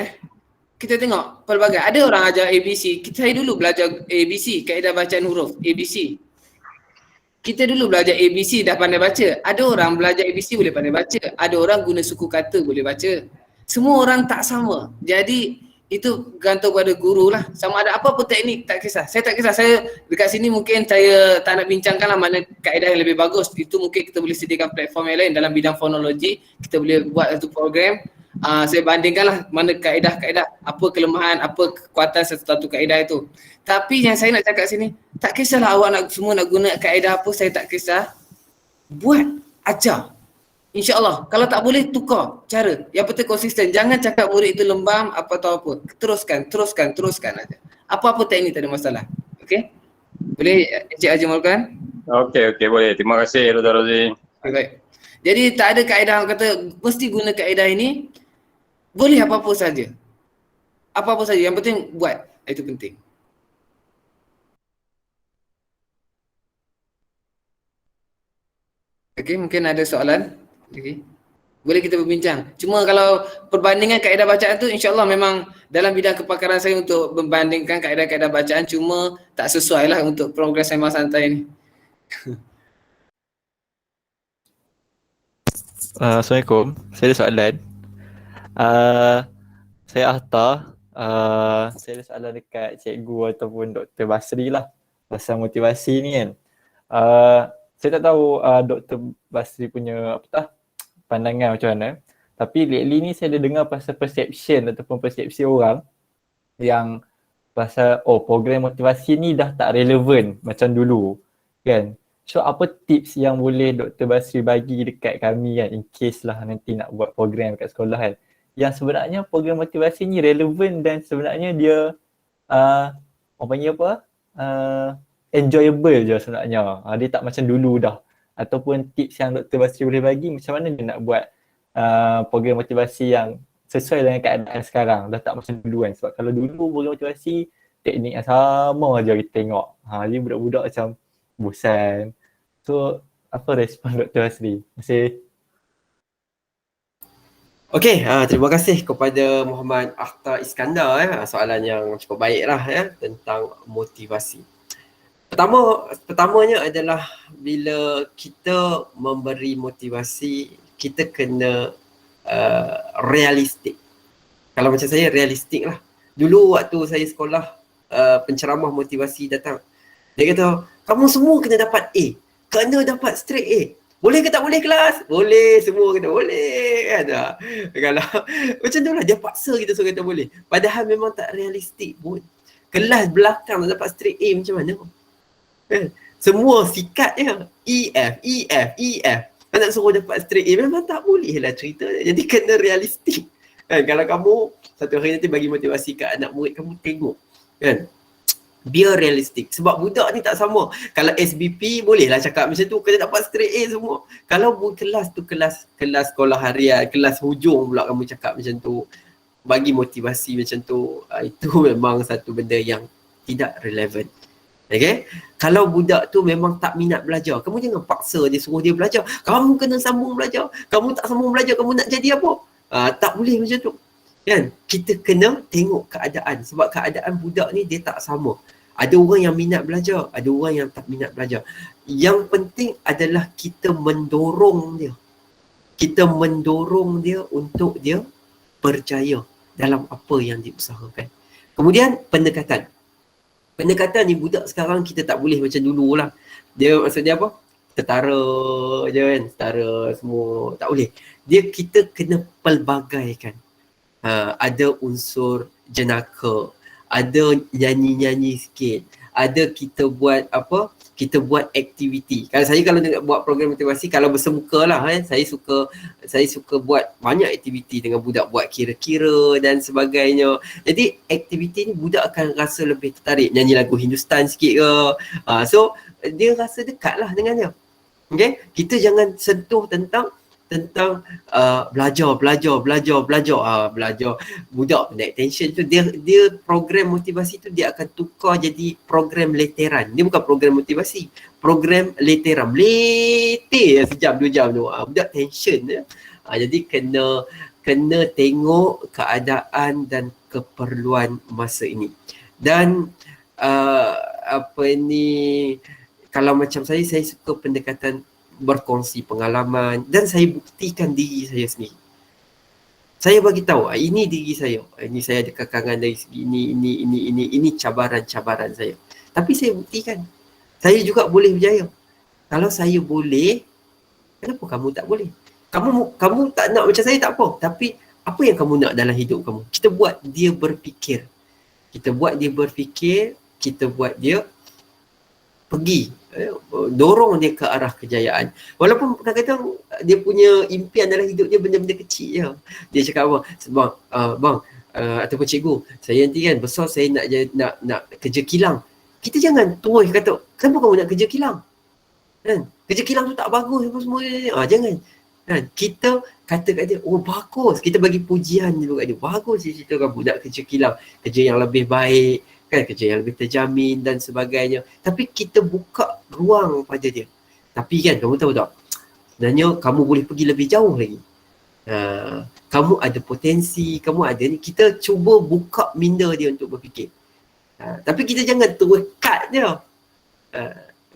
kita tengok pelbagai. Ada orang ajar ABC. Saya dulu belajar ABC, kaedah bacaan huruf ABC. Kita dulu belajar ABC dah pandai baca. Ada orang belajar ABC boleh pandai baca. Ada orang guna suku kata boleh baca. Semua orang tak sama. Jadi itu gantung pada guru lah. Sama ada apa pun teknik, tak kisah. Saya tak kisah. Saya dekat sini mungkin saya tak nak bincangkan lah mana kaedah yang lebih bagus. Itu mungkin kita boleh sediakan platform yang lain dalam bidang fonologi. Kita boleh buat satu program. Saya bandingkan lah mana kaedah-kaedah, apa kelemahan, apa kekuatan satu kaedah itu. Tapi yang saya nak cakap sini, tak kisahlah awak semua nak guna kaedah apa, saya tak kisah. Buat, ajar. InsyaAllah. Kalau tak boleh, tukar cara. Yang penting konsisten. Jangan cakap murid itu lembam apa atau apa. Teruskan aja. Apa-apa teknik tak ada masalah. Okey? Boleh Encik Haji Mulakan? Okey, boleh. Terima kasih Dr. Rozi. Baik. Jadi tak ada kaedah yang kata mesti guna kaedah ini. Boleh apa-apa saja. Apa-apa saja. Yang penting buat. Itu penting. Okey, mungkin ada soalan. Okey. Boleh kita berbincang. Cuma kalau perbandingan kaedah bacaan tu insya-Allah memang dalam bidang kepakaran saya untuk membandingkan kaedah-kaedah bacaan, cuma tak sesuai lah untuk progres sembang santai ni. Assalamualaikum. Saya ada soalan. Saya Ahta. Saya ada soalan dekat cikgu ataupun Dr. Basri lah pasal motivasi ni kan. Saya tak tahu Dr. Basri punya pandangan macam mana. Tapi lately ni saya ada dengar pasal perception ataupun persepsi orang yang pasal program motivasi ni dah tak relevan macam dulu kan. So apa tips yang boleh Dr. Basri bagi dekat kami kan in case lah nanti nak buat program kat sekolah kan, yang sebenarnya program motivasi ni relevan dan sebenarnya dia orang panggil enjoyable je sebenarnya. Dia tak macam dulu dah. Ataupun tips yang Dr. Basri boleh bagi macam mana dia nak buat program motivasi yang sesuai dengan keadaan sekarang. Dah tak macam dulu kan. Sebab kalau dulu program motivasi teknik yang sama je kita tengok. Jadi budak-budak macam bosan. So apa respon Dr. Basri? Terima kasih. Okey, terima kasih kepada Muhammad Akhtar Iskandar soalan yang cukup baik lah tentang motivasi. Pertamanya adalah bila kita memberi motivasi, kita kena realistik. Kalau macam saya, realistik lah. Dulu waktu saya sekolah, penceramah motivasi datang. Dia kata, kamu semua kena dapat A. Kena dapat straight A. Boleh ke tak boleh kelas? Boleh, semua kata boleh kan. Kalau macam tu lah, dia paksa kita suruh kata boleh. Padahal memang tak realistik pun. Kelas belakang dapat straight A macam mana? Semua sikat je. EF. Nak suruh dapat straight A memang tak boleh lah cerita. Jadi kena realistik. Kan? Kalau kamu satu hari nanti bagi motivasi kat anak murid kamu, tengok. Kan? Biar realistik. Sebab budak ni tak sama. Kalau SBP bolehlah cakap macam tu, kena dapat straight A semua. Kalau kelas tu kelas sekolah harian, kelas hujung pula kamu cakap macam tu, bagi motivasi macam tu, itu memang satu benda yang tidak relevan. Okay? Kalau budak tu memang tak minat belajar, kamu jangan paksa dia, suruh dia belajar. Kamu kena sambung belajar. Kamu tak sambung belajar, kamu nak jadi apa? Tak boleh macam tu. Kan? Kita kena tengok keadaan. Sebab keadaan budak ni dia tak sama. Ada orang yang minat belajar, ada orang yang tak minat belajar. Yang penting adalah kita mendorong dia. Kita mendorong dia untuk dia berjaya dalam apa yang diusahakan. Kemudian pendekatan. Pendekatan ni budak sekarang kita tak boleh macam dulu lah. Dia maksudnya apa? Setara je kan, setara semua. Tak boleh. Kita kena pelbagaikan. Ada unsur jenaka, ada nyanyi-nyanyi sikit, ada kita buat apa? Kita buat aktiviti. Kalau nak buat program motivasi, kalau bersemuka lah saya suka buat banyak aktiviti dengan budak, buat kira-kira dan sebagainya. Jadi aktiviti ni budak akan rasa lebih tertarik, nyanyi lagu Hindustan sikit ke. So dia rasa dekat lah dengan dia. Okay, kita jangan sentuh tentang belajar. Budak naik tension tu dia program motivasi tu dia akan tukar jadi program leteran. Dia bukan program motivasi, program leteran. Letih sejam 2 jam tu. Budak tension dia. Jadi kena tengok keadaan dan keperluan masa ini. Dan kalau macam saya suka pendekatan berkongsi pengalaman dan saya buktikan diri saya sendiri. Saya bagi tahu, ini diri saya. Ini saya ada kekangan dari segi ini cabaran-cabaran saya. Tapi saya buktikan. Saya juga boleh berjaya. Kalau saya boleh, kenapa kamu tak boleh? Kamu tak nak macam saya tak apa. Tapi apa yang kamu nak dalam hidup kamu? Kita buat dia berfikir. Kita buat dia pergi, dorong dia ke arah kejayaan. Walaupun kadang-kadang dia punya impian dalam hidup dia benda-benda kecil je. Dia cakap apa? Bang, ataupun cikgu, saya nanti kan besar saya nak kerja kilang. Kita jangan terus kata, kenapa kamu nak kerja kilang? Kan? Kerja kilang tu tak bagus apa semua. Jangan. Kan? Kita kata kat dia, oh bagus. Kita bagi pujian dulu kat dia. Bagus dia cerita kamu nak kerja kilang. Kerja yang lebih baik. Kan, kerja yang lebih terjamin dan sebagainya. Tapi kita buka ruang pada dia. Tapi kan kamu tahu tak, sebenarnya kamu boleh pergi lebih jauh lagi. Kamu ada potensi, kamu ada ni. Kita cuba buka minda dia untuk berfikir. Tapi kita jangan terus cut dia.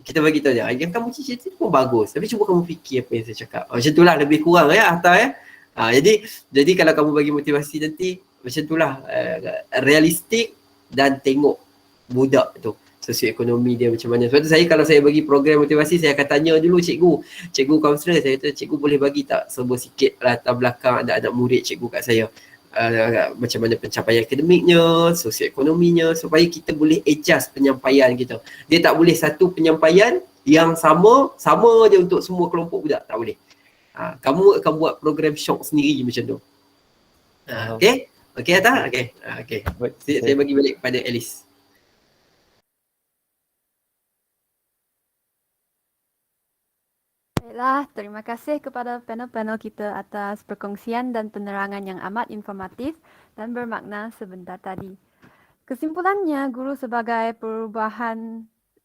Kita bagi tahu dia, yang kamu cerita pun bagus. Tapi cuba kamu fikir apa yang saya cakap. Macam itulah lebih kurang ya Atta ya. Jadi kalau kamu bagi motivasi nanti, macam itulah realistik. Dan tengok budak tu sosioekonomi dia macam mana. Sebab tu kalau saya bagi program motivasi, saya akan tanya dulu cikgu kaunselor, saya kata cikgu boleh bagi tak serba sikit latar belakang anak-anak murid cikgu kat saya, macam mana pencapaian akademiknya, sosioekonominya, supaya kita boleh adjust penyampaian kita. Dia tak boleh satu penyampaian yang sama je untuk semua kelompok budak, tak boleh. Kamu akan buat program shock sendiri macam tu. Okay? Okey Atta? Okey. Saya bagi balik kepada Alice. Baiklah, terima kasih kepada panel-panel kita atas perkongsian dan penerangan yang amat informatif dan bermakna sebentar tadi. Kesimpulannya, guru sebagai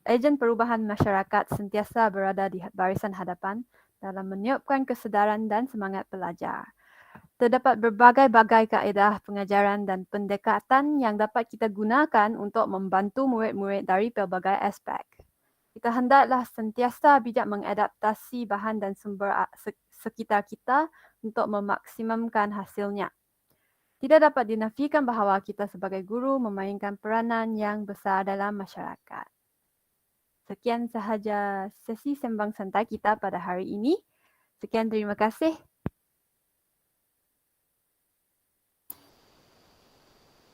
ejen perubahan masyarakat sentiasa berada di barisan hadapan dalam meniupkan kesedaran dan semangat pelajar. Terdapat berbagai-bagai kaedah pengajaran dan pendekatan yang dapat kita gunakan untuk membantu murid-murid dari pelbagai aspek. Kita hendaklah sentiasa bijak mengadaptasi bahan dan sumber sekitar kita untuk memaksimumkan hasilnya. Tidak dapat dinafikan bahawa kita sebagai guru memainkan peranan yang besar dalam masyarakat. Sekian sahaja sesi sembang santai kita pada hari ini. Sekian, terima kasih.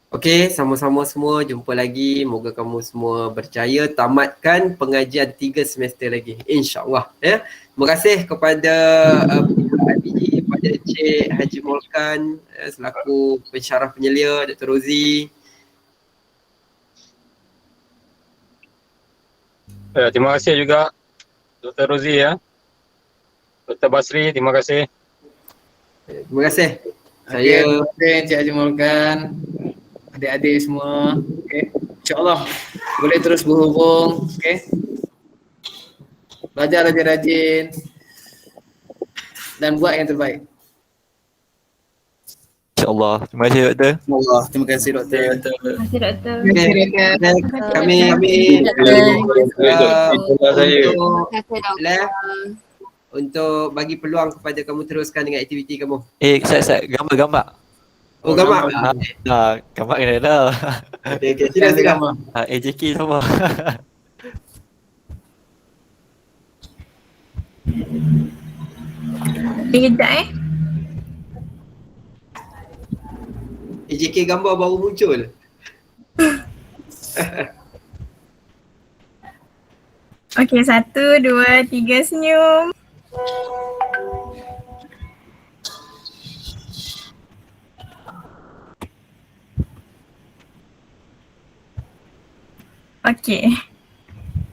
Okey, sama-sama semua jumpa lagi. Moga kamu semua berjaya tamatkan pengajian 3 semester lagi. InsyaAllah. Ya. Terima kasih kepada IPG, kepada Encik Haji Molkan selaku pensyarah penyelia, Dr. Rozi. Terima kasih juga Dr. Rozi ya. Dr. Basri, terima kasih. Terima kasih. Terima kasih Encik Haji Molkan. Adik-adik semua, okay. InsyaAllah boleh terus berhubung, okay. Belajar rajin-rajin dan buat yang terbaik. InsyaAllah. Terima kasih Doktor. InsyaAllah. Terima kasih Doktor. Terima kasih, Doktor. Kami untuk bagi peluang kepada kamu teruskan dengan aktiviti kamu. Saya gambar-gambar. Oh, gambar. Gambar kena dah. Okey, silakan. AJK sama. Kejap AJK gambar baru muncul. Okey, 1, 2, 3 senyum. Okey.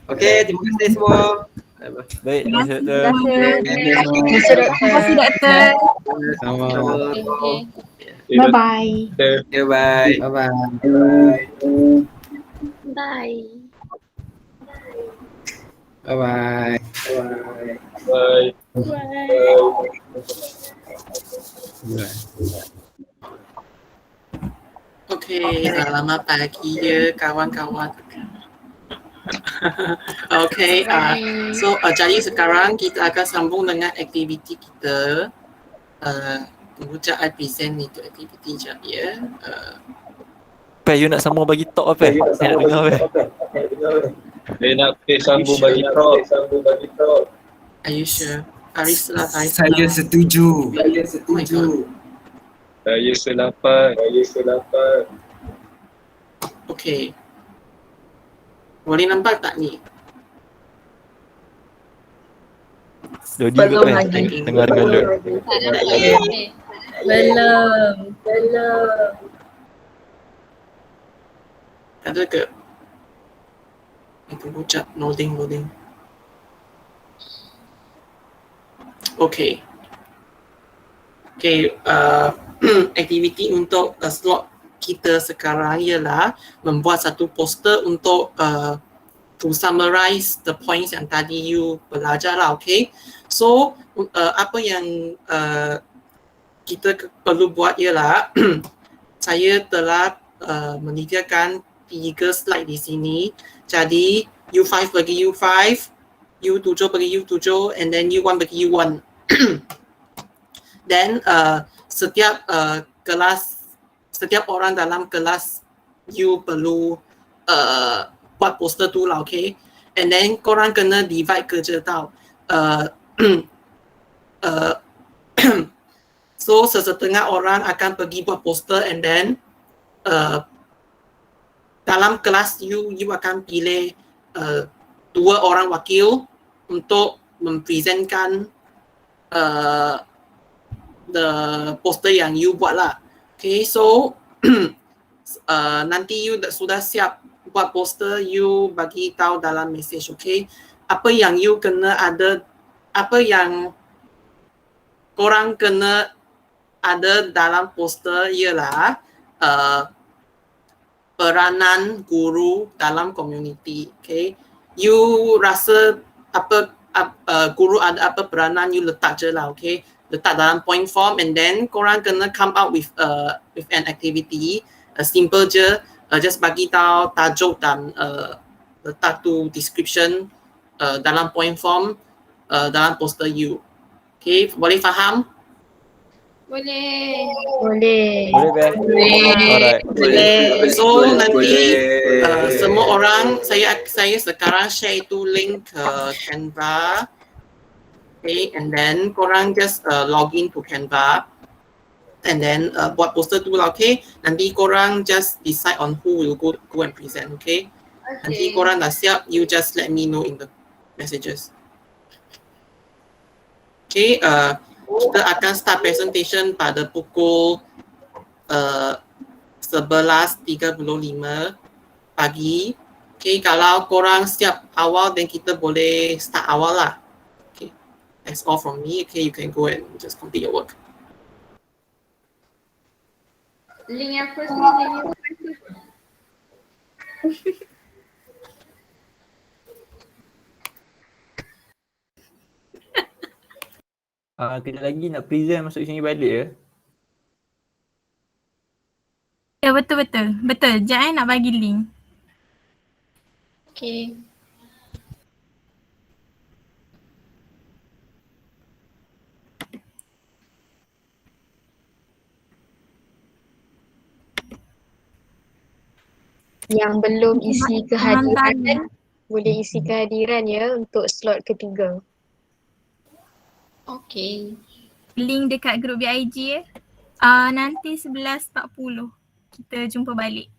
Okey, terima kasih semua. Baik, terima kasih doktor. Terima kasih doktor. Sama. Bye-bye. Okay, bye. Bye-bye. Bye. Bye-bye. Bye. Okey, selamat pagi ya kawan-kawan. Okey, jadi sekarang kita akan sambung dengan aktiviti kita. Tunggu jap I present itu aktiviti jap ya. Pe, you nak sambung bagi talk apa? Saya nak dengar apa? Dia nak sambung bagi talk. Are you sure? Farislah. Saya setuju. Oh my God. Saya selapan. Okey. Boleh nampak tak ni? Dodi kot dengar dulu. Belum. Ada ke? Tunggu jap, loading. Okey, aktiviti untuk slot kita sekarang ialah membuat satu poster untuk to summarize the points yang tadi you belajar lah, okay? So, apa yang kita perlu buat ialah saya telah menyediakan 3 slide di sini. Jadi, U5 bagi U5, U7 bagi U7, and then U1 bagi U1. Then, setiap orang dalam kelas you perlu buat poster tu lah, okay? And then korang kena divide kerja tau. So sesetengah orang akan pergi buat poster, and then dalam kelas you akan pilih 2 orang wakil untuk mempresentkan the poster yang you buat lah. Okay, so nanti you sudah siap buat poster, you bagi tahu dalam message, okay? Apa yang you kena ada, apa yang korang kena ada dalam poster ialah peranan guru dalam komuniti, okay? You rasa apa guru ada apa peranan, you letak je lah, okay? Letak dalam point form, and then korang kena come out with an activity, simple je, just bagi tahu tajuk dan letak tu description dalam point form dalam poster you. Okay, boleh faham? Boleh. Boleh, Be? Alright. So nanti semua orang, saya sekarang share itu link ke Canva. Okay, and then korang just login to Canva, and then buat poster tu lah, okay? Nanti korang just decide on who will go and present, okay? Nanti korang dah siap, you just let me know in the messages. Okay, kita akan start presentation pada pukul 11.35 pagi. Okay, kalau korang siap awal, then kita boleh start awal lah. Okay, that's all from me. Okay, you can go and just complete your work. Link yang first ni, Kejap lagi nak present masuk sini balik ya. Ya betul. Sekejap nak bagi link. Okay. Yang belum isi kehadiran boleh isi kehadiran ya untuk slot ketiga. Okay. Link dekat grup BIG nanti 11.40 kita jumpa balik.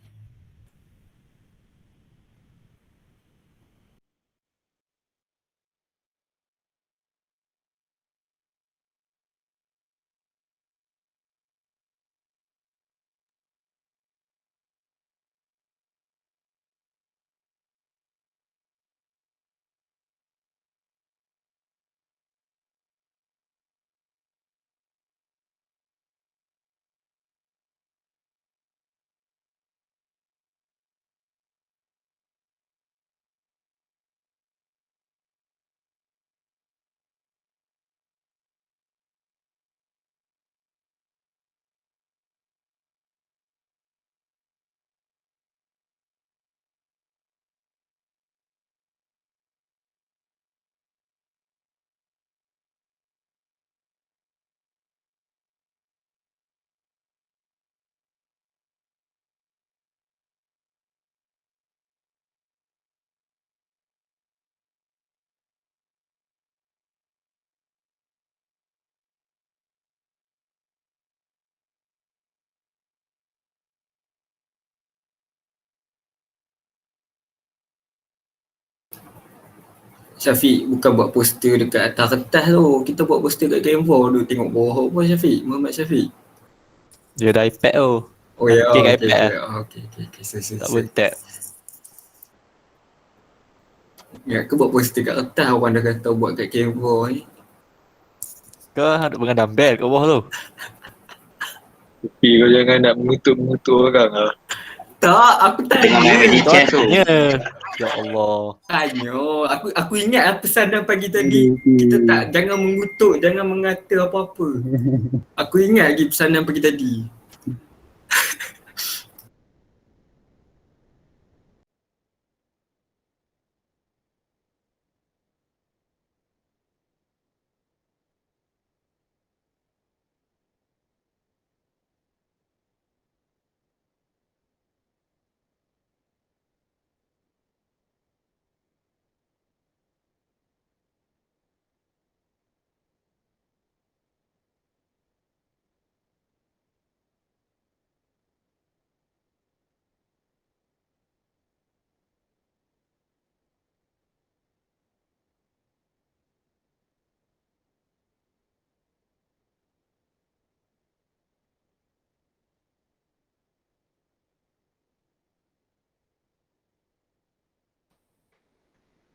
Syafiq bukan buat poster dekat atas kertas tu. Kita buat poster kat Canva tu. Tengok bawah apa Syafiq? Muhammad Syafiq. Dia ada iPad tu. Oh ya, Bikin kat okey iPad okey. lah. Okey. Tak pun tab. Ya, aku buat poster kat kertas orang dah kata buat kat Canva ni. Kau ada dengan dumbbell kat bawah tu. Tapi kau jangan nak mengutuk orang lah. Tak, aku tanya. Kau tanya. Ya Allah. Tanya. Aku ingat lah pesanan pagi tadi. Kita tak, jangan mengutuk, jangan mengata apa-apa. Aku ingat lagi pesanan pagi tadi.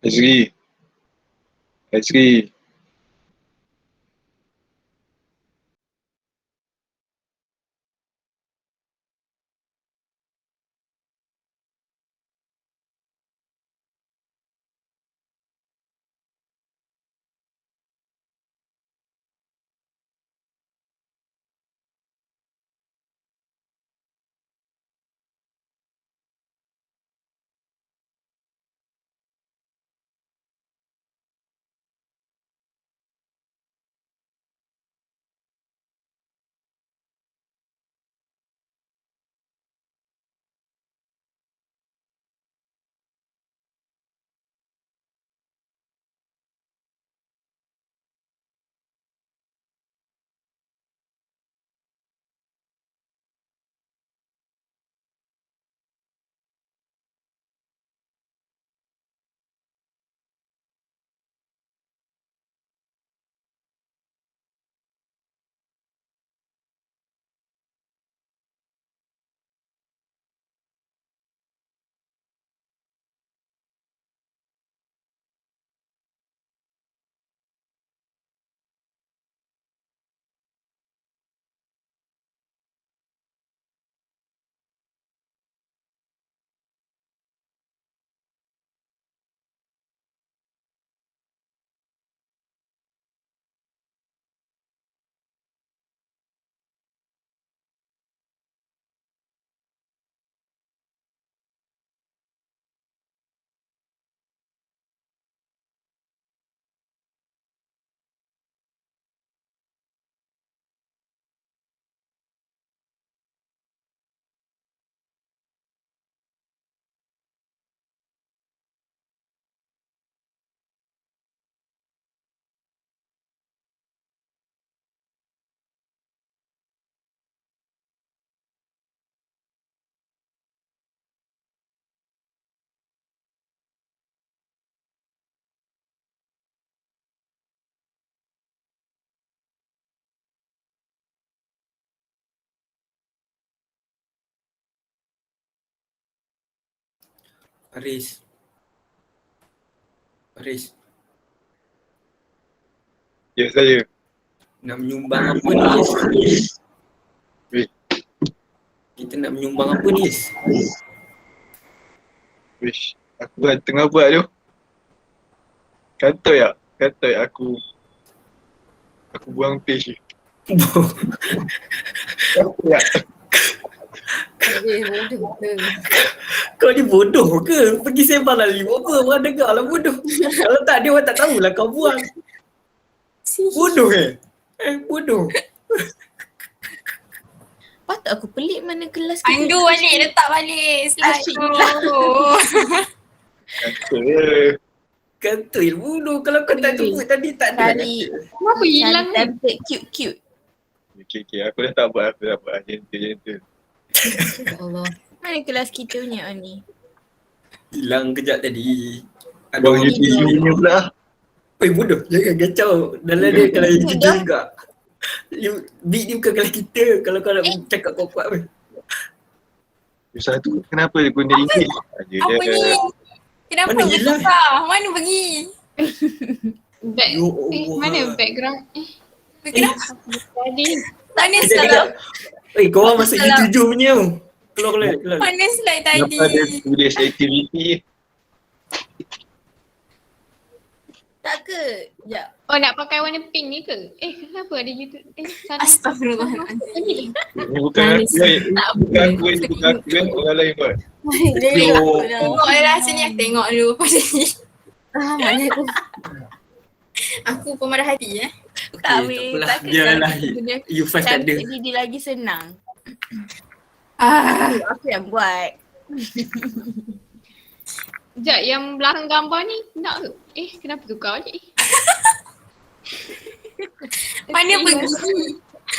Azri. Faris. Ya, saya. Nak menyumbang apa ni, Yes? Kita nak menyumbang apa ni, Yes? Wish, aku tengah buat tu. Kata aku buang page. Ya. Kau ni bodoh ke? Pergi sembang lah 5 apa? Orang dengar lah bodoh. Kalau tak, dia orang tak tahulah kau buang. Bodoh bodoh. Patut aku pelik mana kelas Undo balik, letak balik slide tu. Kata bodoh. Kalau kau tak jemput tadi tak ada. Kenapa hilang ni? Template cute. Okay, aku dah tak buat gentle. Ya Allah. Mana kelas kita punya ni? Hilang kejap tadi. Aduh, YouTube pula. bodoh. Jangan kacau. Dalam dia kalau itu juga. Beat ni bukan kalau kita. Kalau kau nak cakap kuat-kuat pun. Satu kenapa dia guna English? Apa ni? Kenapa Mana hilang? bertukar? Mana pergi? Mana background? Kenapa? Tadi. Mana Kejap, slide? kejap. Korang masuk U7 punya. Keluar. Mana slide tadi? Kenapa dia tulis aktiviti? Tak ke? Sekejap. Oh nak pakai warna pink ni ke? Kenapa ada YouTube? Salah. Astagfirullahaladzim. Ini bukan aku, ini bukan aku, orang lain buat. Tengok lah sini, aku tengok dulu pada ni. Mana aku? Aku pemarah hati Tak weh, takkan Biarlah. guna You fast tak ada. cantik dia lagi senang. Ah, Aku yang buat. Sekejap, yang belakang gambar ni nak ke? Kenapa tukar balik? mana pergi?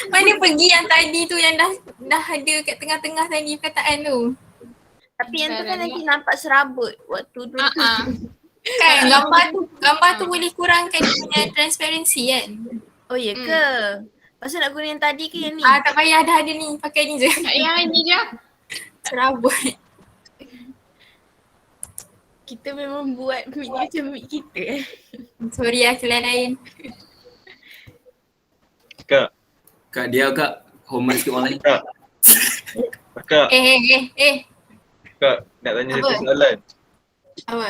Mana pergi yang tadi tu yang dah ada kat tengah-tengah tadi perkataan tu? Tapi yang tu kan nanti nampak serabut waktu tu. Kan gambar tu boleh kurangkan dia punya transparency kan? Oh ya ke? Pasal nak guna yang tadi ke yang ni? Tak payah dah ada ni, pakai ni je. Yang ni je. Serabut. Kita memang buat mic ni macam mic kita. Sorry kalian lain. Kak dia kak. Hormat sikit orang lain. Kak, Kak, nak tanya Apa? satu soalan. apa?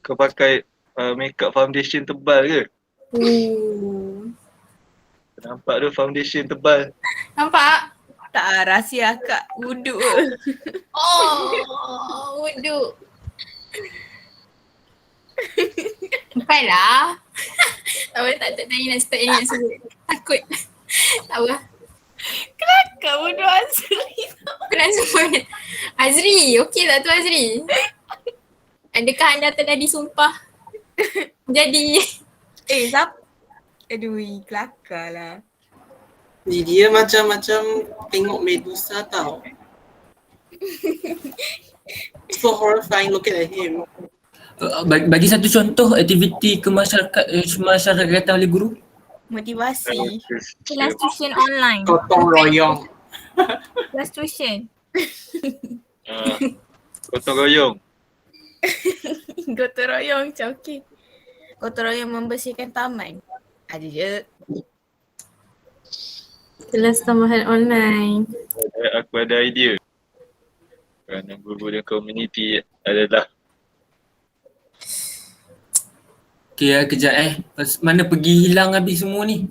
Kau pakai makeup foundation tebal ke? Nampak tu foundation tebal. Nampak? Tak, rahsia akak wuduk. Oh, wuduk. Bukanlah. Tak boleh, tak tanya nak start ni nak sebut. Takut. Tak apa. Kelakar wuduk Azri. Aku nak sebut. Azri, okey tak tu Azri? Adakah anda telah disumpah? Jadi. Siapa? Aduh, kelakar lah. Dia macam tengok Medusa tau. So horrifying looking at him. Bagi satu contoh aktiviti kemasyarakatan oleh guru. Motivasi. Kelas tuition online. Gotong royong. Kelas tuition. Gotong royong. Gotong royong macam okey. Gotong royong membersihkan taman. Ada je. Kelas tambahan online. Aku ada idea. Kerana guru dan community adalah Okay kejap mana pergi hilang habis semua ni?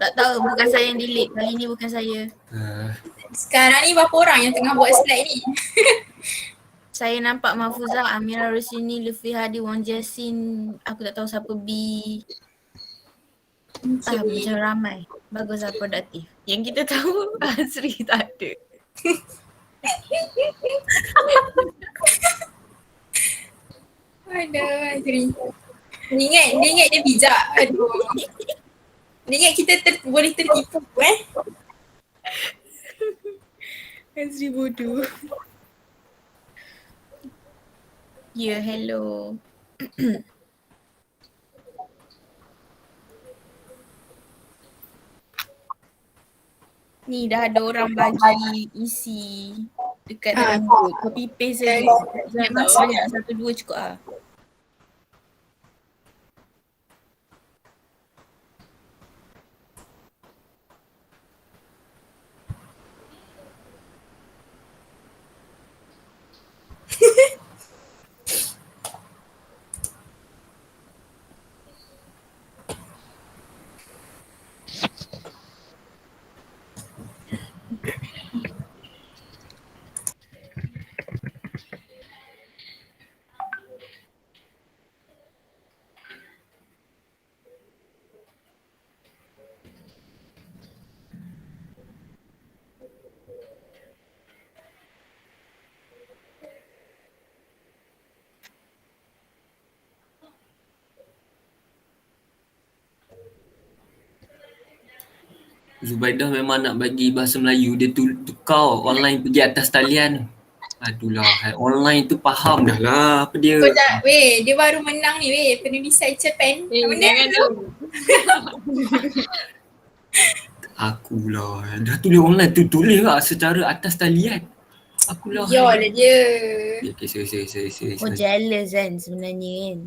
Tak tahu, bukan saya yang delete. Kali ni bukan saya. Sekarang ni berapa orang yang tengah buat slide ni? Saya nampak Mahfuzah, Amira Rosini, Lutfi Hadi, Wong Jasin. Aku tak tahu siapa B. Macam ramai. Bagus lah, produktif. Yang kita tahu Azri tak ada. Aduh, Azri. Dia ingat dia bijak. Aduh. Dia ingat kita boleh tertipu Azri bodoh. Ya, hello. Ni dah ada orang bagi isi dekat dalam group. Copy paste je. Jangan banyak, satu dua cukup lah. Zubaidah memang nak bagi bahasa Melayu, dia tukar online pergi atas talian. Aduh lah, online tu faham dah lah apa dia. Kejap, weh, dia baru menang ni weh, penulisan cerpen. Jangan tu. Akulah, dah tulis online tu, tulis lah secara atas talian. Akulah. Ya lah dia. Okay, sorry. Oh jealous kan sebenarnya kan.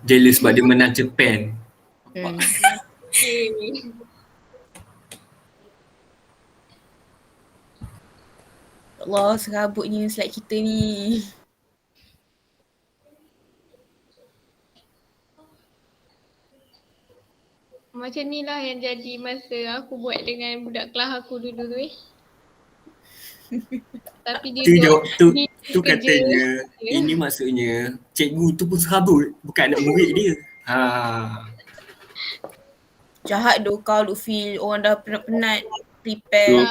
Jealous sebab dia menang cerpen. Allah serabutnya slide kita ni. Macam ni lah yang jadi masa aku buat dengan budak kelas aku dulu tu Tapi dia tu katanya, ini maksudnya cikgu tu pun serabut, bukan anak murid dia. Jahat doh kau Lutfi, orang dah penat-penat prepare.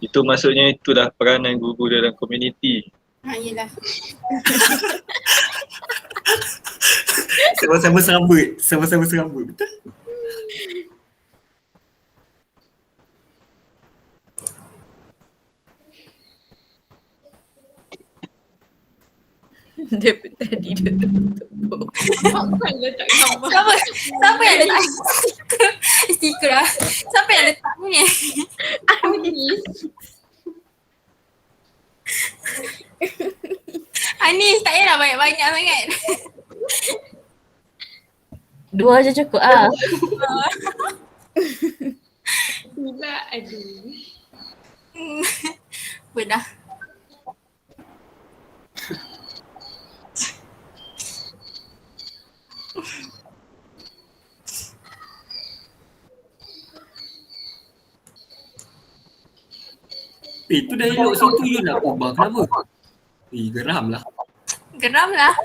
Itu maksudnya itulah peranan guru dalam komuniti. Yelah. Sama-sama serabut, betul? Dia tadi dia tepuk. Siapa yang letak stiker lah? Siapa yang letak ni? Anis tak payahlah banyak-banyak sangat. 2 je cukup ah. Gila, aduh. Benar. Tu dah elok situ you nak ubah kenapa? Geram lah. Geram lah.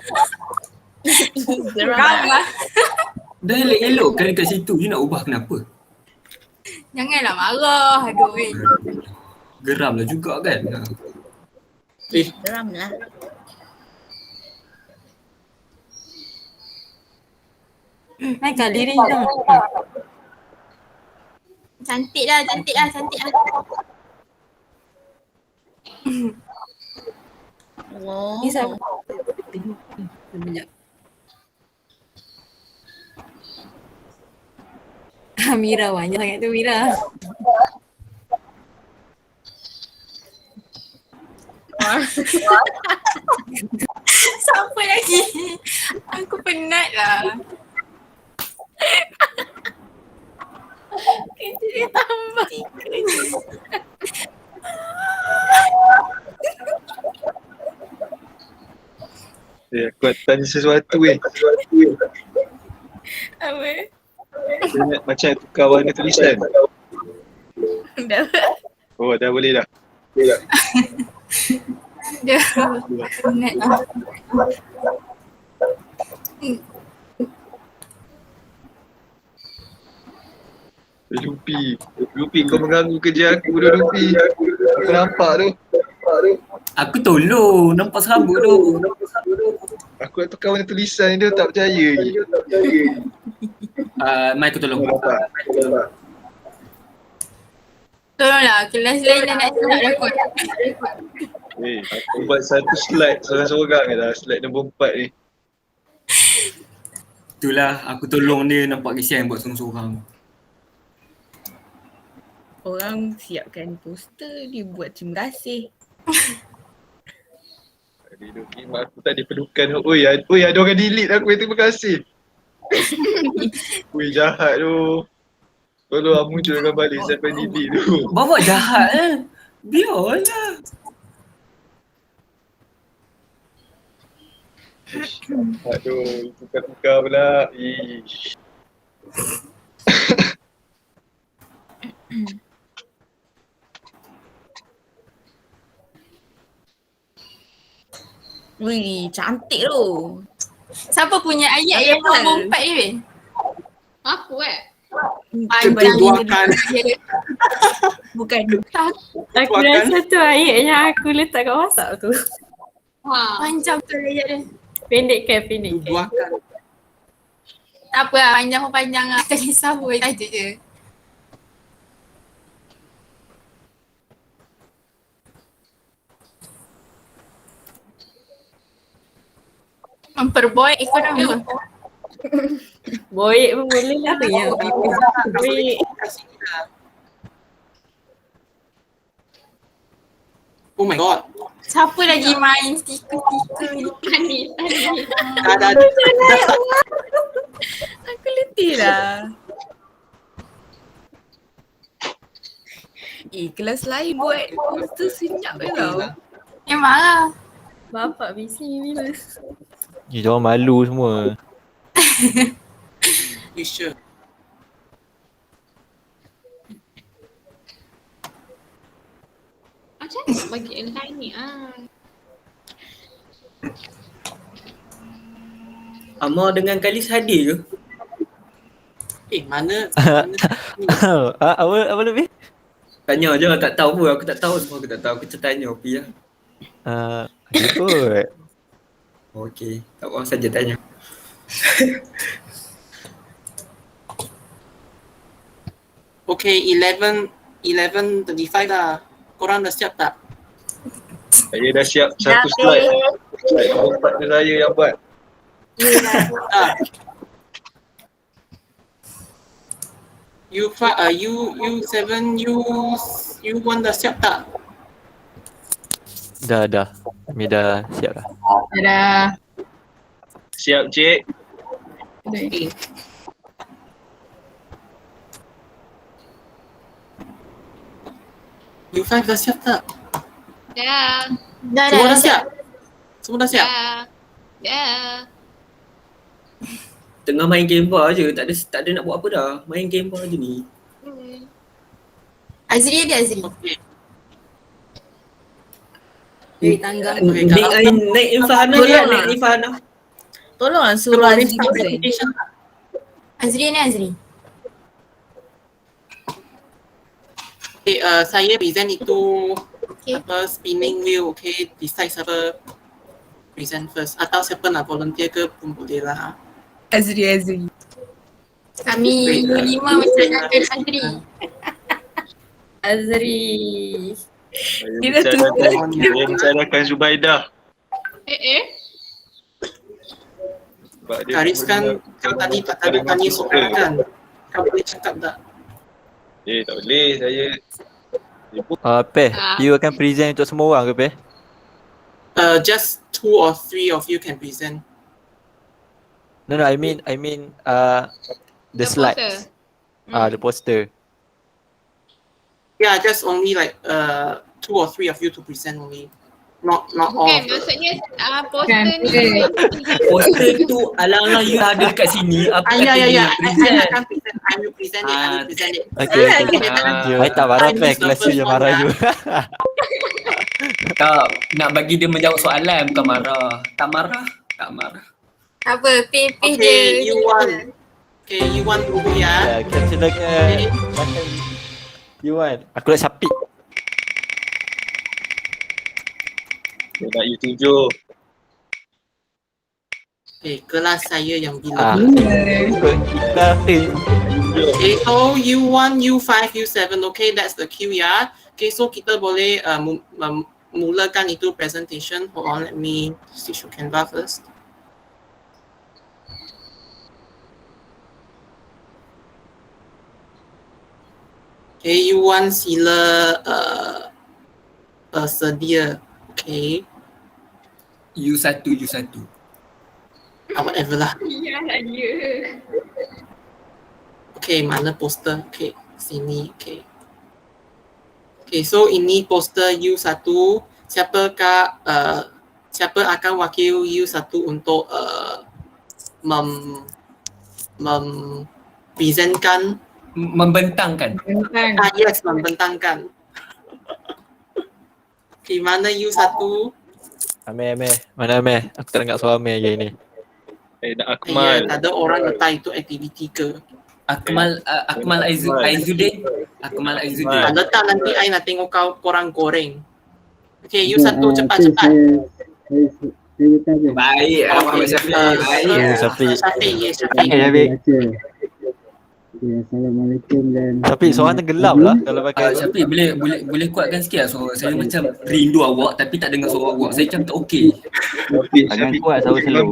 Dah elok kan kat situ you nak ubah kenapa? Janganlah marah. Aduh weh. Geram lah juga kan. Geram lah. Naikkan diri dong. Cantik lah. Oh. Ni siapa? Banyak. Mira banyak sangat tu Mira. Siapa lagi? Aku penat lah. Kerja dia tambah. Aku nak tanya sesuatu Apa? Macam tukar warna tulisan. Dah. Oh dah boleh dah. Dia penat lah. Lupi kau mengganggu kerja aku dah Lupi. Aku nampak tu. Aku tolong, nampak serabut tu. Aku nak tukar warna tulisan dia tak percaya lagi. Mai aku tolong. Tolonglah, kelas lain dah nak rekod. Aku buat satu slide seorang-seorang je dah. Slide nombor 4 ni. Itulah, aku tolong dia nampak kesian buat seorang-seorang. Orang siapkan poster, dia buat terima kasih. Aku tak diperlukan. Oi, ada orang delete aku, terima kasih. Ui, jahat tu. Tolong aku munculkan balik sampai delete tu. Bawa jahat kan? Biarlah. Aduh, tukar-tukar pula. Ish. Wih, cantik tu. Siapa punya ayat yang nombor 4 ni weh? Aku Keduakan. Bukan. Aku rasa tu ayat yang aku letak kat WhatsApp tu. Panjang tu ayat dia. Pendek. Keduakan. Tak apa lah, panjang pun panjang lah. Tak kisah pun, tajuk je. Memperbaik ekonomi. Boy pun boleh lah tu yang baik. Oh my god. Siapa lagi main stiker-stiker ni? Anis. Dah. Aku letih lah. Kelas lain buat tu senyap je tau. Memang lah. Bapak busy minus. Dia orang malu semua. You sure? Macam mana nak bagi align ni? Amar dengan Kalis hadir ke? Mana? Apa lebih? Tanya je, tak tahu pun. Aku tak tahu semua, aku tak tahu. Aku tanya Opi lah. Ikut. Okey, tak apa saja tanya. Okay, 11:35 lah. Korang dah siap tak? Saya dah siap satu slide. Slide nombor 4 tu saya yang buat. U7, U1 dah siap tak? Dah. Kami dah siap dah. Dah. Siap, Cik. Okay. U5 dah siap tak? Dah. Semua dah siap? Semua dah siap? Dah. Tengah main game bar je, tak ada nak buat apa dah. Main game bar je ni. Azri ada Azri. Okay. Dari tangga. Naik Infahana dia, naik Infahana. Tolong suruh Azri present. Azri ni Azri. Okay, saya present itu apa spinning wheel, okay, decide siapa present first atau siapa nak volunteer ke pun boleh lah. Azri. Kami U5 macam Uncle Azri. Azri. Saya bicarakan Zubaidah. Sebab dia Karis kan kau tadi tak ada tanya soalan kan? Kau boleh cakap tak? Tak boleh, saya Peh, you akan present untuk semua orang ke Peh? Just 2 or 3 of you can present. No, I mean the slides. The poster. Yeah, just only like 2 or 3 of you to present only. Not all. Bukan, maksudnya poster ni. Poster tu alang-alang you ada dekat sini. Apa kata you present? I will present it. Okay. Baik tak marah Peh, kelas you yang marah you. Tak, nak bagi dia menjawab soalan bukan marah. Tak marah. Apa? Pay Okay, dia. U1. Okay, U1 dulu ya. Ya, silakan. You want? Aku nak sapit. Saya nak you tunjuk. Okay, kelas saya yang bila. Okay, so U1, U5, U7, okay, that's the queue ya. Okay, so kita boleh mulakan itu presentation. Hold on, let me switch to Canva first. Okay, U1 sila sedia. Okay. U1. Whatever lah. Ya lah dia. Okay, mana poster? Okay, sini. Okay. Okay, so ini poster U1. Siapa akan wakil U1 untuk presentkan? Membentangkan. Yes, membentangkan. Okay, mana U1? Amir. Mana Amir? Aku tak dengar suara Amir hari ni. Nak Akmal. Tak ada orang letak itu aktiviti ke? Akmal Aizuddin. Tak letak nanti I nak tengok korang goreng. Okay, U1 cepat. Baik, Muhammad Syafiq. Syafiq. Syafiq. Assalamualaikum dan Tapi suara tenggelam lah kalau pakai tu. Syafiq boleh kuatkan sikit lah suara. Saya macam rindu awak tapi tak dengar suara awak. Saya macam tak okey. Jangan kuat, suara slow.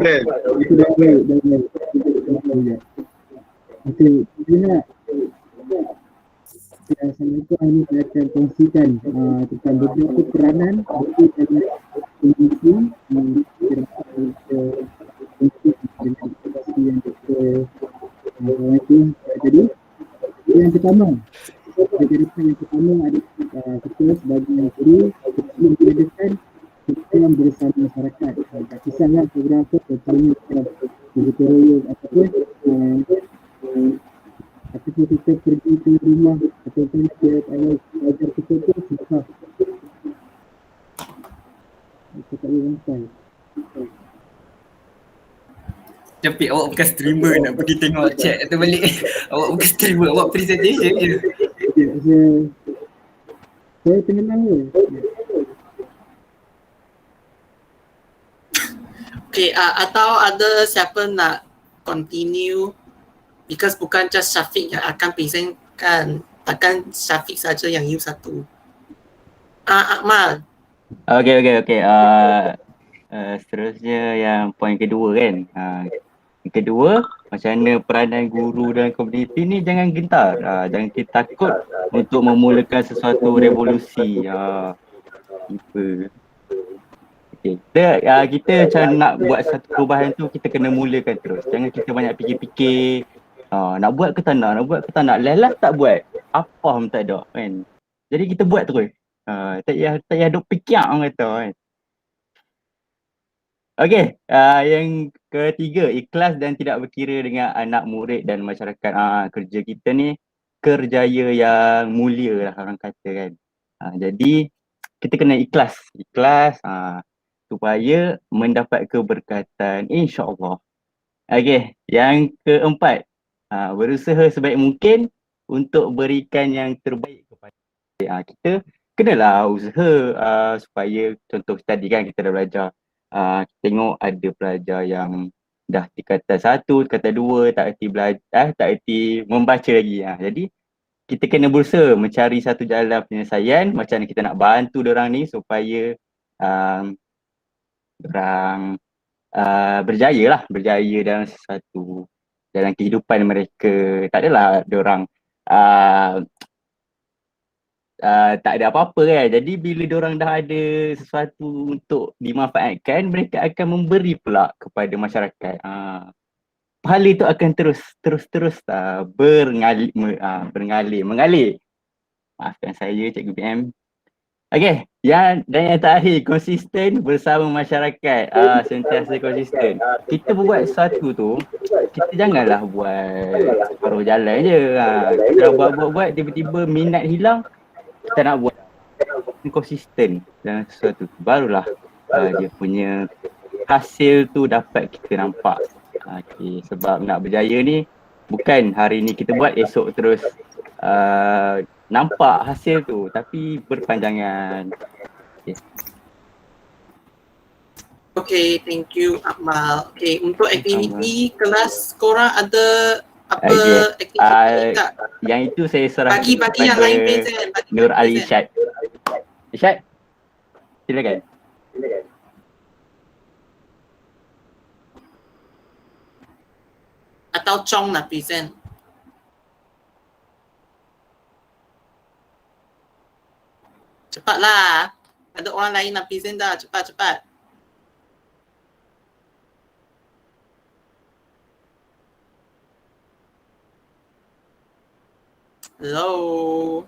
itu dah baik. Okey, Zina. Assalamualaikum, ini saya akan kongsikan tentang beberapa peranan dalam komuniti dengan aktiviti yang kita tadi. Yang pertama, kegiatan yang pertama adalah kita sebagai guru sebelum diadakan kita bersama masyarakat. Tak kisahlah program apa, contohnya tutorial ataupun ataupun kita pergi ke rumah ataupun kita kalau ajar kita tu susah. Kita tak boleh sampai. Syafiq, awak bukan streamer nak pergi tengok chat atau balik. Awak bukan streamer, awak presentation je. Saya tengah nangis. Okay, atau ada siapa nak continue, because bukan just Syafiq yang akan presentkan, takkan Syafiq saja yang use satu. Akmal. Okay. Seterusnya yang poin kedua kan. Yang kedua, macam mana peranan guru dalam komuniti ni, jangan gentar. Jangan kita takut untuk memulakan sesuatu revolusi. Okay. Kita macam nak buat satu perubahan tu, kita kena mulakan terus. Jangan kita banyak fikir-fikir. Nak buat ke tak nak, Lelah tak buat. Apa pun tak ada kan. Jadi kita buat terus. Tak payah duk fikir orang kata kan. Okey, yang ketiga, ikhlas dan tidak berkira dengan anak murid dan masyarakat. Kerja kita ni kerjaya yang mulia lah orang kata kan. Jadi kita kena ikhlas supaya mendapat keberkatan, insya-Allah. Okey, yang keempat, berusaha sebaik mungkin untuk berikan yang terbaik kepada kita. Kenalah usaha supaya, contoh tadi kan kita dah belajar. Tengok ada pelajar yang dah tingkatan 1, tingkatan 2 tak erti membaca lagi. Jadi kita kena berusaha mencari satu jalan penyelesaian macam mana kita nak bantu diorang ni supaya diorang berjaya dalam sesuatu, dalam kehidupan mereka. Tak adalah diorang tak ada apa-apa kan. Jadi bila diorang dah ada sesuatu untuk dimanfaatkan, mereka akan memberi pula kepada masyarakat. Pahala itu akan terus mengalir. Maafkan saya Cikgu BM. Okey, yang terakhir, konsisten bersama masyarakat. Sentiasa konsisten. Kita buat sesuatu tu, kita janganlah buat separuh jalan je. Kita buat tiba-tiba minat hilang, kita nak buat konsisten dalam sesuatu tu, barulah dia punya hasil tu dapat kita nampak. Sebab nak berjaya ni bukan hari ni kita buat, esok terus nampak hasil tu, tapi berpanjangan. Okay, thank you Akmal. Okay, untuk aktiviti kelas korang ada apa aktiviti tak? Yang itu saya serahkan bagi yang lain present. Nur Ali Isyad. Isyad, silakan. Atau Chong nak present. Cepatlah. Ada orang lain nak present dah. Cepat. Hello.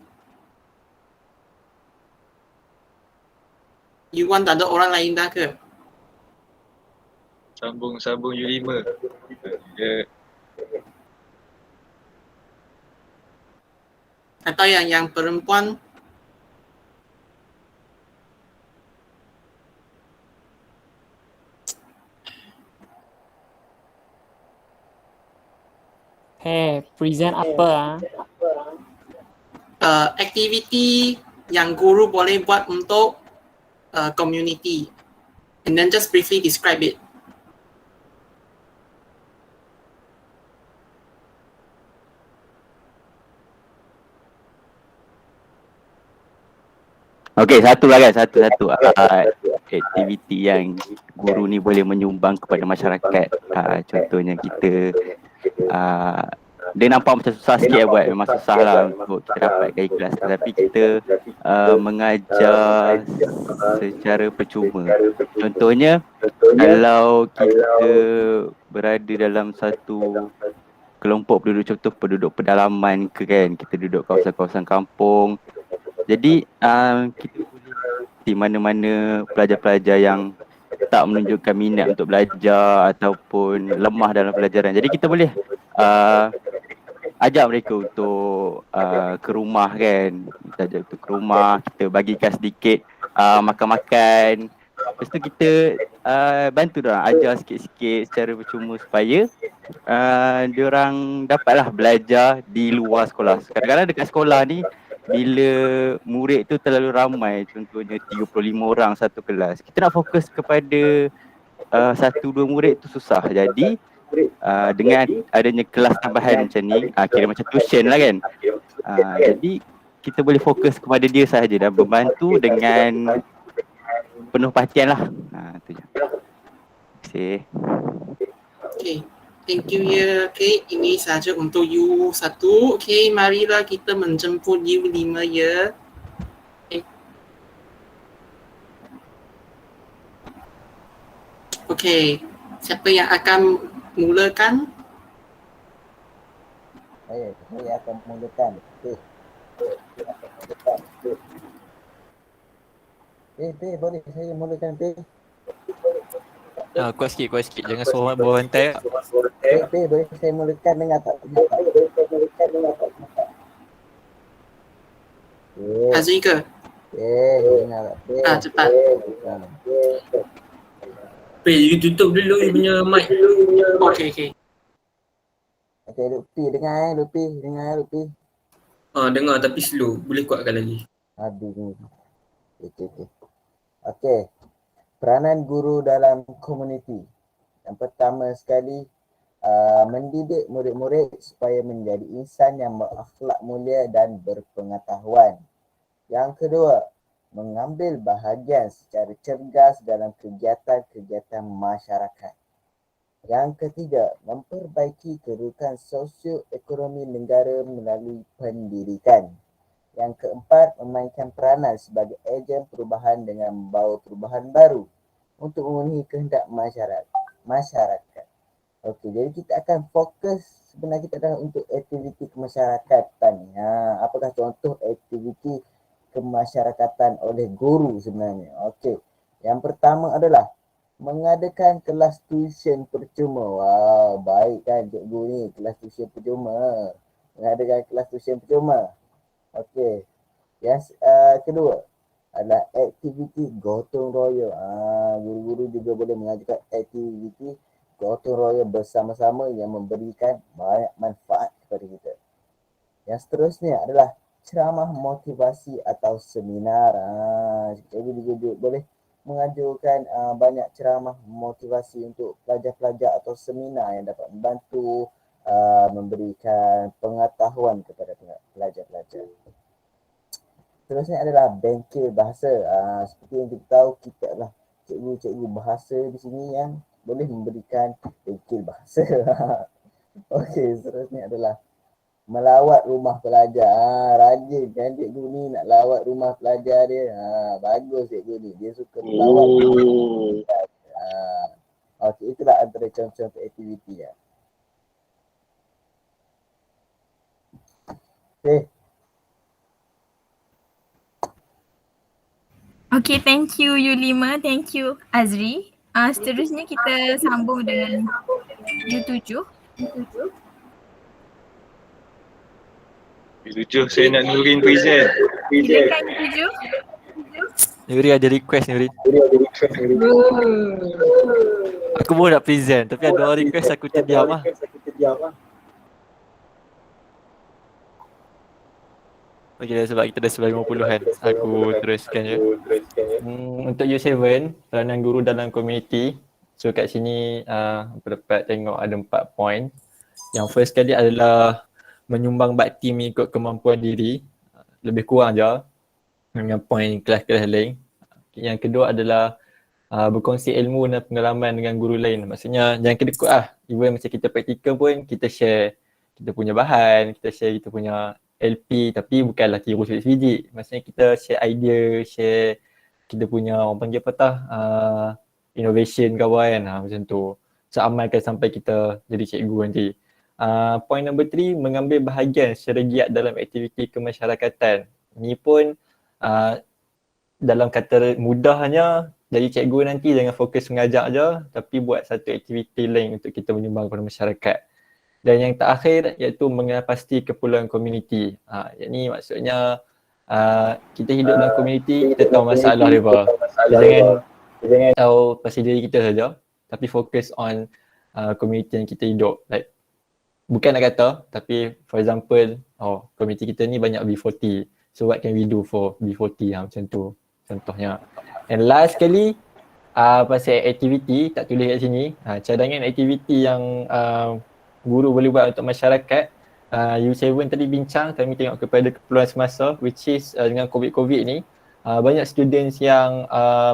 Yuan tak ada orang lain dah ke? Sambung U5. Dia atau yang perempuan. Present apa? Aktiviti yang guru boleh buat untuk community, and then just briefly describe it. Okey, satu lah kan, satu-satu aktiviti yang guru ni boleh menyumbang kepada masyarakat. Contohnya kita dia nampak macam susah sikit buat, memang susah lah untuk kita dapatkan ikhlas, tetapi kita mengajar secara percuma. Contohnya kalau kita berada dalam satu kelompok penduduk, contoh penduduk pedalaman ke kan, kita duduk kawasan-kawasan kampung. Jadi kita boleh di mana-mana pelajar-pelajar yang tak menunjukkan minat untuk belajar ataupun lemah dalam pelajaran. Jadi kita boleh ajak mereka untuk ke rumah kan. Kita ajak untuk ke rumah, kita bagikan sedikit makan-makan. Lepas tu kita bantu diorang, ajar sikit-sikit secara percuma supaya diorang dapatlah belajar di luar sekolah. Kadang-kadang dekat sekolah ni bila murid tu terlalu ramai, contohnya 35 orang satu kelas, kita nak fokus kepada 1-2 murid tu susah. Jadi dengan adanya kelas tambahan macam ni, kira macam tuition lah kan, jadi kita boleh fokus kepada dia sahaja dan membantu dengan penuh perhatian lah. Tu je. Terima kasih. Okay, thank you ya. Okay, ini saja untuk U1. Okay, marilah kita menjemput U5 ya. Okay, siapa yang akan mulakan? Saya akan mulakan. Boleh saya mulakan Kuat sikit, jangan suruh bawah rantai. boleh saya mulakan, dengar tak? Azri ke? Dengar tak? Cepat. You tutup dulu you punya mic. Okay. Okay, Lupi dengar Lupi. Dengar tapi slow. Boleh kuatkan lagi. Aduh. Okay. Peranan guru dalam komuniti. Yang pertama sekali, mendidik murid-murid supaya menjadi insan yang berakhlak mulia dan berpengetahuan. Yang kedua, mengambil bahagian secara cergas dalam kegiatan-kegiatan masyarakat. Yang ketiga, memperbaiki kedudukan sosioekonomi negara melalui pendidikan. Yang keempat, memainkan peranan sebagai ejen perubahan dengan membawa perubahan baru untuk memenuhi kehendak masyarakat. Okey, jadi kita akan fokus sebenarnya kita adalah untuk aktiviti kemasyarakatan. Apakah contoh aktiviti kemasyarakatan oleh guru sebenarnya? Okey, yang pertama adalah mengadakan kelas tuition percuma. Wow, baik kan cikgu ni, kelas tuition percuma. Mengadakan kelas tuition percuma. Okey. Yang kedua adalah aktiviti gotong royong. Guru-guru juga boleh mengajukan aktiviti gotong royong bersama-sama yang memberikan banyak manfaat kepada kita. Yang seterusnya adalah ceramah motivasi atau seminar. Cikgu juga boleh mengajukan banyak ceramah motivasi untuk pelajar-pelajar atau seminar yang dapat membantu memberikan pengetahuan kepada pelajar-pelajar. Seterusnya adalah bengkel bahasa. Seperti yang kita tahu, kita adalah cikgu-cikgu bahasa di sini yang boleh memberikan bengkel bahasa. Okey, seterusnya adalah melawat rumah pelajar. Rajin kan cikgu ni nak lawat rumah pelajar dia. Bagus cikgu ni, dia suka melawat rumah pelajar. Okey, itulah antara contoh aktiviti ya. Okay. Okay, thank you U5, thank you Azri. Seterusnya kita sambung dengan U7. U7 saya nak nurin present. Silakan U7. Nuri ada request Nuri. Aku pun nak present tapi ada orang request aku terdiam lah. Okay, sebab kita dah 9.50 kan, aku teruskan je. Untuk U7, peranan guru dalam komuniti. So kat sini aku dapat tengok ada 4 poin. Yang first kali adalah menyumbang bakti mengikut kemampuan diri. Lebih kurang je. dengan poin kelas-kelas lain. Yang kedua adalah berkongsi ilmu dan pengalaman dengan guru lain. Maksudnya jangan kedekut lah. Even macam kita praktikal pun kita share kita punya bahan, kita share kita punya LP tapi bukanlah kira sebiji. Maksudnya kita share idea, share kita punya orang panggil apa tah innovation ke apa kan, macam tu. So amalkan sampai kita jadi cikgu nanti. Point number 3, mengambil bahagian secara giat dalam aktiviti kemasyarakatan. Ni pun dalam kata mudahnya jadi cikgu nanti jangan fokus mengajar je tapi buat satu aktiviti lain untuk kita menyumbang kepada masyarakat. Dan yang terakhir iaitu mengenal pasti keperluan komuniti. Yang ni maksudnya kita hidup dalam komuniti, kita tahu masalah dia apa. Jangan tahu pasal diri kita saja tapi fokus on komuniti yang kita hidup. Like bukan nak kata tapi for example komuniti kita ni banyak B40. So what can we do for B40 macam tu contohnya. And last sekali pasal aktiviti tak tulis kat sini, cadangan aktiviti yang guru boleh buat untuk masyarakat. U7 tadi bincang, kami tengok kepada keperluan semasa which is dengan COVID ni banyak students yang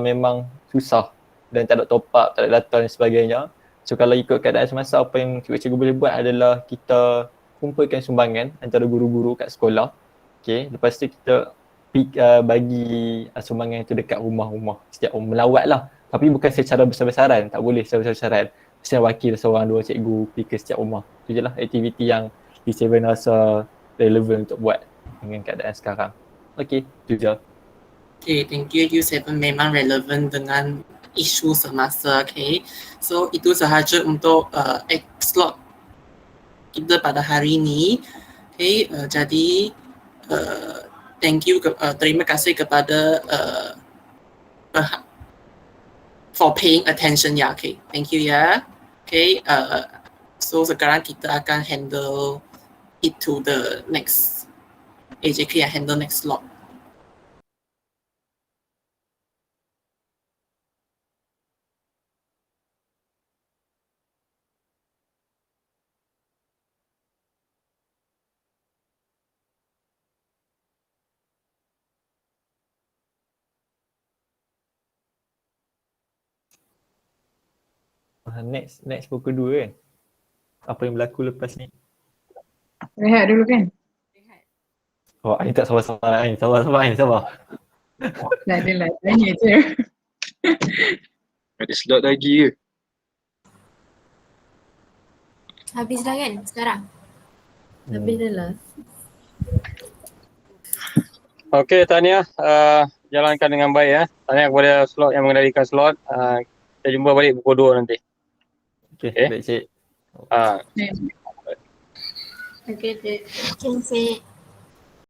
memang susah dan tak ada top up, tak ada data dan sebagainya. So kalau ikut keadaan semasa, apa yang cikgu-cikgu boleh buat adalah kita kumpulkan sumbangan antara guru-guru kat sekolah. Okay, lepas tu kita bagi sumbangan itu dekat rumah-rumah setiap orang, melawat lah. Tapi bukan secara besar-besaran, tak boleh secara besar-besaran. Mesti wakil seorang dua cikgu pergi ke setiap rumah. Itu je lah aktiviti yang U7 rasa relevan untuk buat dengan keadaan sekarang. Okay, itu je. Okay, thank you. U7 memang relevan dengan isu semasa. Okay, so itu sahaja untuk slot kita pada hari ini. Okay, jadi thank you, terima kasih kepada for paying attention ya. Okay, thank you ya. Okay, so sekarang kita akan handle it to the next AJK yang handle next slot. Next pukul 2 kan? Apa yang berlaku lepas ni? Rehat dulu kan? Oh, ini tak sabar-sabar ni. Sabar. Tak adalah, tanya je. Ada slot lagi ke? Habis dah kan sekarang? Habis dah lah. Okey, tahniah. Jalankan dengan baik ya. Tahniah kepada slot yang mengendalikan slot. Kita jumpa balik pukul 2 nanti. Okey, baik cik. Okay, cik.